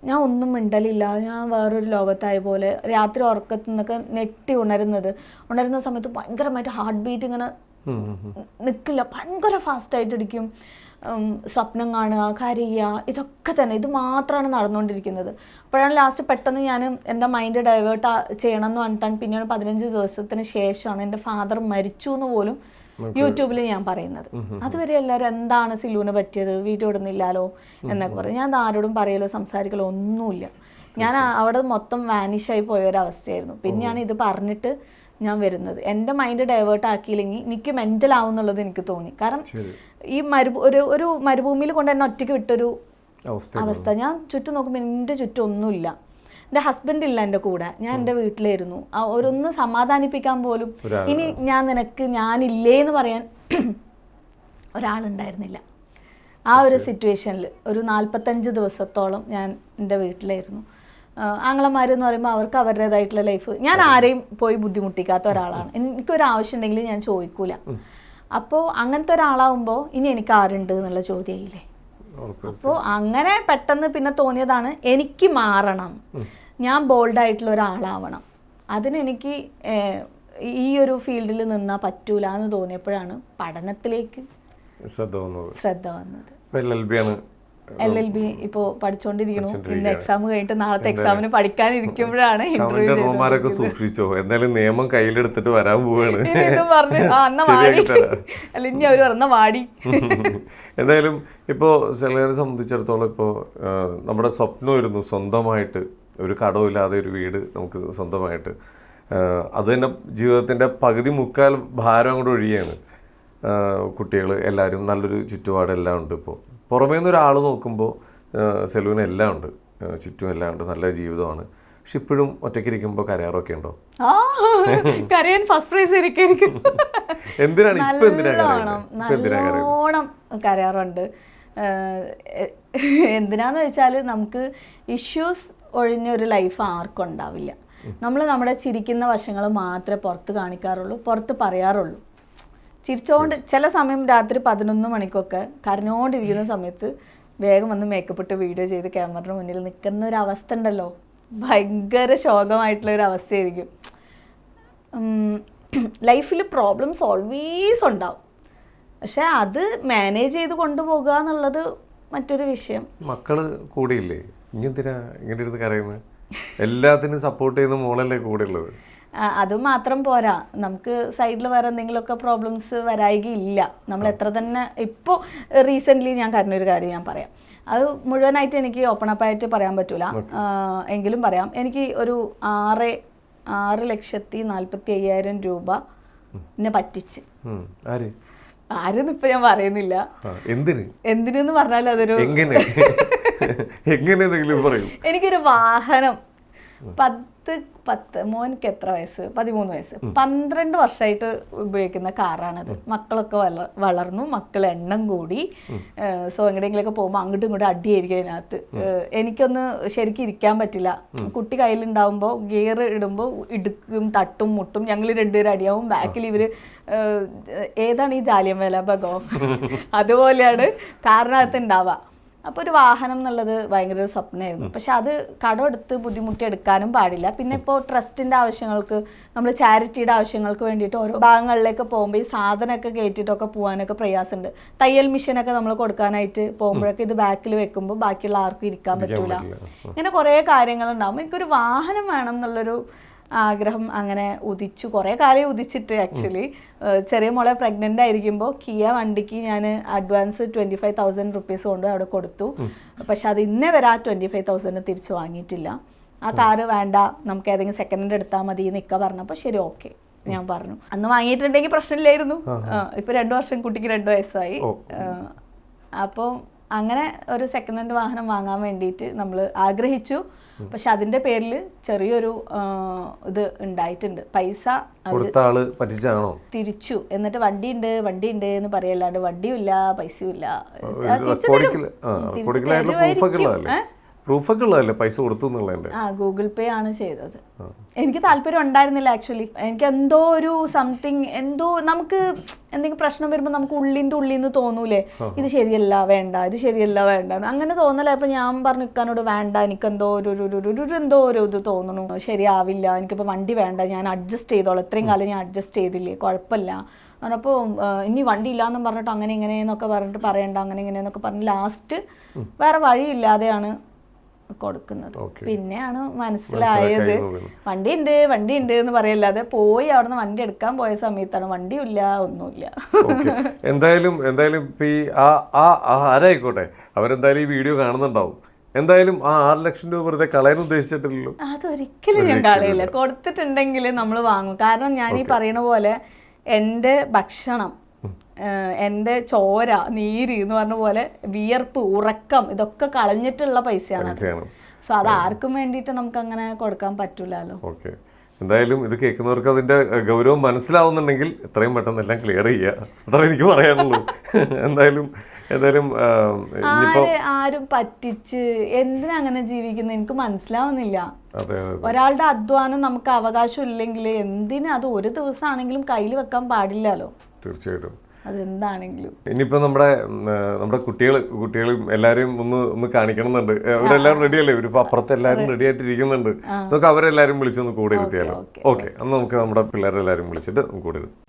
ഞാൻ ഒന്നും മിണ്ടലില്ല. ഞാൻ വേറൊരു ലോകത്തായ പോലെ. രാത്രി ഉറക്കത്തു നിന്നൊക്കെ ഞെട്ടി ഉണരുന്ന സമയത്ത് ഭയങ്കരമായിട്ട് ഹാർട്ട് ബീറ്റ് ഇങ്ങനെ നിൽക്കില്ല, ഭയങ്കര ഫാസ്റ്റായിട്ട് ഇടിക്കും. സ്വപ്നം കാണുക, കരയുക, ഇതൊക്കെ തന്നെ, ഇത് മാത്രമാണ് നടന്നുകൊണ്ടിരിക്കുന്നത്. അപ്പോഴാണ് ലാസ്റ്റ് പെട്ടെന്ന് ഞാൻ എൻ്റെ മൈൻഡ് ഡൈവേർട്ട് ചെയ്യണം എന്ന് പറഞ്ഞിട്ടാണ് പിന്നീട് 15 ദിവസത്തിന് ശേഷമാണ് എൻ്റെ ഫാദർ മരിച്ചു എന്ന് പോലും യൂട്യൂബിൽ ഞാൻ പറയുന്നത്. അതുവരെ എല്ലാവരും എന്താണ് സിലൂന് പറ്റിയത്, വീട്ടിൽ വിടുന്നില്ലാലോ എന്നൊക്കെ പറയും. ഞാൻ ആരോടും പറയലോ സംസാരിക്കലോ ഒന്നുമില്ല. ഞാൻ അവിടെ മൊത്തം വാനിഷായി പോയൊരവസ്ഥയായിരുന്നു. പിന്നെയാണ് ഇത് പറഞ്ഞിട്ട് ഞാൻ വരുന്നത്. എൻ്റെ മൈൻഡ് ഡൈവേർട്ട് ആക്കിയില്ലെങ്കിൽ എനിക്ക് മെൻ്റൽ ആവുന്നുള്ളത് എനിക്ക് തോന്നി. കാരണം ഈ ഒരു മരുഭൂമിയിൽ കൊണ്ട് എന്നെ ഒറ്റയ്ക്ക് വിട്ടൊരു അവസ്ഥ. ഞാൻ ചുറ്റും നോക്കുമ്പോൾ എൻ്റെ ചുറ്റും ഒന്നുമില്ല. എൻ്റെ ഹസ്ബൻഡ് ഇല്ല എൻ്റെ കൂടെ, ഞാൻ എൻ്റെ വീട്ടിലായിരുന്നു. ഒരൊന്ന് സമാധാനിപ്പിക്കാൻ പോലും, ഇനി ഞാനില്ലേ എന്ന് പറയാൻ ഒരാളുണ്ടായിരുന്നില്ല. ആ ഒരു സിറ്റുവേഷനിൽ ഒരു 45 ദിവസത്തോളം ഞാൻ എൻ്റെ വീട്ടിലായിരുന്നു. ആങ്ങളമാരെന്ന് പറയുമ്പോൾ അവർക്ക് അവരുടേതായിട്ടുള്ള ലൈഫ്. ഞാൻ ആരെയും പോയി ബുദ്ധിമുട്ടിക്കാത്ത ഒരാളാണ്. എനിക്കൊരാവശ്യം ഉണ്ടെങ്കിൽ ഞാൻ ചോദിക്കൂല. അപ്പോൾ അങ്ങനത്തെ ഒരാളാവുമ്പോൾ ഇനി എനിക്ക് ആരുണ്ട് എന്നുള്ള ചോദ്യമായില്ലേ. അപ്പോൾ അങ്ങനെ പെട്ടെന്ന് പിന്നെ തോന്നിയതാണ്, എനിക്ക് മാറണം, ഞാൻ ബോൾഡായിട്ടുള്ള ഒരാളാവണം. അതിനെനിക്ക് ഈ ഒരു ഫീൽഡിൽ നിന്നാൽ പറ്റൂല എന്ന് തോന്നിയപ്പോഴാണ് പഠനത്തിലേക്ക് ശ്രദ്ധ വന്നത്. LLB ഇപ്പോ പഠിച്ചോണ്ടിരിക്കണു. ഇന്ന് എക്സാം കഴിഞ്ഞിട്ട് നാളത്തെ എക്സാമിന് പഠിക്കാനിരിക്കുമ്പോഴാണ് ഇന്റർവ്യൂ റോമാരൊക്കെ സൂക്ഷിച്ചോ, എന്തായാലും നിയമം കയ്യിലെടുത്തിട്ട് വരാൻ പോവാണ്. പറഞ്ഞു അല്ല ഇനി അവര് പറഞ്ഞ വാടി. എന്തായാലും ഇപ്പോൾ സെലീനയെ സംബന്ധിച്ചിടത്തോളം ഇപ്പോൾ നമ്മുടെ സ്വപ്നമായിരുന്നു സ്വന്തമായിട്ട് ഒരു കടമില്ലാതെ ഒരു വീട് നമുക്ക് സ്വന്തമായിട്ട്. അത് തന്നെ ജീവിതത്തിൻ്റെ പകുതി മുക്കാൽ ഭാരം അങ്ങോട്ട് ഒഴിയാണ്. കുട്ടികൾ എല്ലാവരും നല്ലൊരു ചുറ്റുപാടെല്ലാം ഉണ്ട്. ഇപ്പോൾ പുറമേ നിന്ന് ഒരാൾ നോക്കുമ്പോൾ സെലൂന് എല്ലാം ഉണ്ട്, ചുറ്റും എല്ലാം ഉണ്ട്, നല്ല ജീവിതമാണ്. പക്ഷെ ഇപ്പോഴും ഒറ്റയ്ക്കിരിക്കുമ്പോൾ കരയാറൊക്കെ ഉണ്ടോ? കരയാൻ ഫസ്റ്റ് പ്രൈസ് എന്തിനാണ് നല്ലോണം കരയാറുണ്ട്. എന്തിനാന്ന് വെച്ചാൽ നമുക്ക് ഇഷ്യൂസ് ഒഴിഞ്ഞൊരു ലൈഫ് ആർക്കും ഉണ്ടാവില്ല. നമ്മൾ നമ്മുടെ ചിരിക്കുന്ന വശങ്ങൾ മാത്രമേ പുറത്ത് കാണിക്കാറുള്ളൂ, പുറത്ത് പറയാറുള്ളൂ. ചിരിച്ചോണ്ട് ചില സമയം രാത്രി 11 മണിക്കൊക്കെ കരഞ്ഞോണ്ടിരിക്കുന്ന സമയത്ത് വേഗം വന്ന് മേക്കപ്പ് ഇട്ട് വീഡിയോ ചെയ്ത് ക്യാമറയുടെ മുന്നിൽ നിൽക്കുന്ന ഒരു അവസ്ഥ ഉണ്ടല്ലോ, ഭയങ്കര ശോകമായിട്ടുള്ള ഒരു അവസ്ഥയായിരിക്കും. ലൈഫിൽ പ്രോബ്ലംസ് ഓൾവേസ് ഉണ്ടാവും, പക്ഷെ അത് മാനേജ് ചെയ്ത് കൊണ്ടുപോകുക എന്നുള്ളത് മറ്റൊരു വിഷയം. മക്കള് കൂടിയില്ലേ, ഇങ്ങനെന്തിനാ ഇങ്ങനെ ഇരുന്ന് കരയുന്നത്? എല്ലാത്തിനും സപ്പോർട്ട് ചെയ്യുന്ന മോളല്ലേ കൂടെ ഉള്ളത്. അത് മാത്രം പോരാ, നമുക്ക് സൈഡിൽ വേറെ എന്തെങ്കിലുമൊക്കെ പ്രോബ്ലംസ് വരായികയില്ല. നമ്മൾ എത്ര തന്നെ ഇപ്പോൾ റീസെൻ്റ്ലി ഞാൻ കരഞ്ഞൊരു കാര്യം ഞാൻ പറയാം. അത് മുഴുവനായിട്ട് എനിക്ക് ഓപ്പൺ അപ്പ് ആയിട്ട് പറയാൻ പറ്റൂല, എങ്കിലും പറയാം. എനിക്ക് ഒരു 6,40,50,000 രൂപ എന്നെ പറ്റിച്ച്. ആരെന്ന് ഇപ്പൊ ഞാൻ പറയുന്നില്ല, എന്തിനെന്ന് പറഞ്ഞാൽ അതൊരു എനിക്കൊരു വാഹനം 10 മോനിക്ക് എത്ര വയസ്സ്, 13 വയസ്സ്, 12 വർഷമായിട്ട് ഉപയോഗിക്കുന്ന കാറാണത്. മക്കളൊക്കെ വളർന്നു, മക്കൾ എണ്ണം കൂടി. സോ എങ്ങനെയെങ്കിലൊക്കെ പോകുമ്പോൾ അങ്ങോട്ടും ഇങ്ങോട്ടും അടിയായിരിക്കും അതിനകത്ത്. എനിക്കൊന്ന് ശരിക്കും ഇരിക്കാൻ പറ്റില്ല. കുട്ടി കയ്യിലുണ്ടാവുമ്പോൾ ഗിയർ ഇടുമ്പോൾ ഇടുക്കും, തട്ടും മുട്ടും, ഞങ്ങൾ രണ്ടുപേരും അടിയാവും. ബാക്കിൽ ഇവര് ഏതാണ് ഈ ജാലിയൻവാല ബാഗോ അതുപോലെയാണ് കാറിനകത്ത് ഉണ്ടാവുക. അപ്പോൾ ഒരു വാഹനം എന്നുള്ളത് ഭയങ്കര ഒരു സ്വപ്നമായിരുന്നു. പക്ഷെ അത് കടമെടുത്ത് ബുദ്ധിമുട്ടി എടുക്കാനും പാടില്ല. പിന്നെ ഇപ്പോൾ ട്രസ്റ്റിൻ്റെ ആവശ്യങ്ങൾക്ക്, നമ്മൾ ചാരിറ്റിയുടെ ആവശ്യങ്ങൾക്ക് വേണ്ടിയിട്ട് ഓരോ ഭാഗങ്ങളിലേക്ക് പോകുമ്പോൾ ഈ സാധനമൊക്കെ കയറ്റിയിട്ടൊക്കെ പോകാനൊക്കെ പ്രയാസമുണ്ട്. തയ്യൽ മെഷീനൊക്കെ നമ്മൾ കൊടുക്കാനായിട്ട് പോകുമ്പോഴൊക്കെ ഇത് ബാക്കിൽ വെക്കുമ്പോൾ ബാക്കിയുള്ള ആർക്കും ഇരിക്കാൻ പറ്റൂല. ഇങ്ങനെ കുറേ കാര്യങ്ങളുണ്ടാകും. എനിക്കൊരു വാഹനം വേണം എന്നുള്ളൊരു ആഗ്രഹം അങ്ങനെ ഉദിച്ചു. കുറേ കാലം ഉദിച്ചിട്ട് ആക്ച്വലി ചെറിയ മോളെ പ്രഗ്നൻ്റ് ആയിരിക്കുമ്പോൾ കിയ വണ്ടിക്ക് ഞാൻ അഡ്വാൻസ് 25,000 റുപ്പീസ് കൊണ്ട് അവിടെ കൊടുത്തു. പക്ഷെ അത് ഇന്നേ വരെ ആ 25,000 തിരിച്ച് വാങ്ങിയിട്ടില്ല. ആ കാറ് വേണ്ട, നമുക്ക് ഏതെങ്കിലും സെക്കൻഡ് ഹാൻഡ് എടുത്താൽ മതി എന്നൊക്കെ പറഞ്ഞപ്പോൾ ശരി ഓക്കെ ഞാൻ പറഞ്ഞു. അന്ന് വാങ്ങിയിട്ടുണ്ടെങ്കിൽ പ്രശ്നമില്ലായിരുന്നു. ഇപ്പൊ 2 വർഷം, കുട്ടിക്ക് 2 വയസ്സായി. അപ്പോൾ അങ്ങനെ ഒരു സെക്കൻഡ് ഹാൻഡ് വാഹനം വാങ്ങാൻ വേണ്ടിയിട്ട് നമ്മൾ ആഗ്രഹിച്ചു. പക്ഷെ അതിന്റെ പേരിൽ ചെറിയൊരു ഇത് ഉണ്ടായിട്ടുണ്ട്. പൈസ തിരിച്ചു. എന്നിട്ട് വണ്ടി ഉണ്ട് എന്ന് പറയല്ലാണ്ട് വണ്ടിയും ഇല്ല, പൈസയും ഇല്ല. ഗൂഗിൾ പേ ആണ് ചെയ്തത്. എനിക്ക് താല്പര്യം ഉണ്ടായിരുന്നില്ല ആക്ച്വലി. എനിക്ക് എന്തോ ഒരു സംതിങ്, എന്തോ നമുക്ക് എന്തെങ്കിലും പ്രശ്നം വരുമ്പോൾ നമുക്ക് ഉള്ളിൽ നിന്ന് തോന്നൂലേ, ഇത് ശരിയല്ല വേണ്ട, ഇത് ശരിയല്ല വേണ്ട, അങ്ങനെ തോന്നല. അപ്പൊ ഞാൻ പറഞ്ഞു ഇക്കാനോട് വേണ്ട, എനിക്ക് എന്തോ ഒരു ഇത് തോന്നുന്നു, ശരിയാവില്ല, എനിക്കിപ്പോൾ വണ്ടി വേണ്ട, ഞാൻ അഡ്ജസ്റ്റ് ചെയ്തോളാം, ഇത്രയും കാലം ഞാൻ അഡ്ജസ്റ്റ് ചെയ്തില്ലേ, കുഴപ്പമില്ല. അപ്പോൾ ഇനി വണ്ടി ഇല്ലാന്നും പറഞ്ഞിട്ട് അങ്ങനെ ഇങ്ങനെയെന്നൊക്കെ പറഞ്ഞിട്ട് പറയണ്ട, അങ്ങനെ ഇങ്ങനെയെന്നൊക്കെ പറഞ്ഞ് ലാസ്റ്റ് വേറെ വഴിയില്ലാതെയാണ് കൊടുക്കുന്നത്. പിന്നെയാണ് മനസ്സിലായത് വണ്ടി ഉണ്ട് എന്ന് പറയല്ലാതെ പോയി അവിടുന്ന് വണ്ടി എടുക്കാൻ പോയ സമയത്താണ് വണ്ടിയില്ല, ഒന്നുമില്ല. എന്തായാലും ആരായിക്കോട്ടെ, അവരെന്തായാലും ഈ വീഡിയോ കാണുന്നുണ്ടാവും. എന്തായാലും ആ 6 ലക്ഷം രൂപ വെറുതെ കളയാൻ ഉദ്ദേശിച്ചിട്ടില്ലല്ലോ. അതൊരിക്കലും ഞാൻ കളയില്ല. കൊടുത്തിട്ടുണ്ടെങ്കിൽ നമ്മൾ വാങ്ങും. കാരണം ഞാൻ ഈ പറയുന്ന പോലെ എൻ്റെ ഭക്ഷണം, എൻ്റെ ചോര, നീര് എന്ന് പറഞ്ഞ പോലെ വിയർപ്പ്, ഉറക്കം, ഇതൊക്കെ കളഞ്ഞിട്ടുള്ള പൈസയാണ്. സോ അത് ആർക്കും വേണ്ടിയിട്ട് നമുക്ക് അങ്ങനെ കൊടുക്കാൻ പറ്റൂലല്ലോ. എന്തായാലും ഇത് കേൾക്കുന്നവർക്ക് അതിന്റെ ഗൗരവം മനസ്സിലാവുന്നുണ്ടെങ്കിൽ എത്രയും പെട്ടെന്ന് എല്ലാം ക്ലിയർ ചെയ്യുക, അത്ര എനിക്ക് പറയാനുള്ളൂ. എന്തായാലും ആരും പറ്റിച്ച് എന്തിനാ അങ്ങനെ ജീവിക്കുന്നത് എനിക്ക് മനസ്സിലാവുന്നില്ല. ഒരാളുടെ അധ്വാനം നമുക്ക് അവകാശം ഇല്ലെങ്കിൽ എന്തിനാ അത് ഒരു ദിവസമാണെങ്കിലും കയ്യിൽ വെക്കാൻ പാടില്ലല്ലോ. തീർച്ചയായിട്ടും അതെന്താണെങ്കിലും. ഇനിയിപ്പോ നമ്മുടെ കുട്ടികളും എല്ലാരെയും ഒന്ന് കാണിക്കണം എന്നുണ്ട്. ഇവിടെ എല്ലാവരും റെഡിയല്ലേ? ഇവരിപ്പോ അപ്പുറത്ത് എല്ലാവരും റെഡി ആയിട്ട് ഇരിക്കുന്നുണ്ട്. നമുക്ക് അവരെല്ലാരും വിളിച്ചൊന്ന് കൂടെ ഇരുത്തിയാലോ? ഓക്കെ, അന്ന് നമുക്ക് നമ്മുടെ പിള്ളേരെല്ലാരും വിളിച്ചിട്ട് കൂടെ ഇരുത്താം.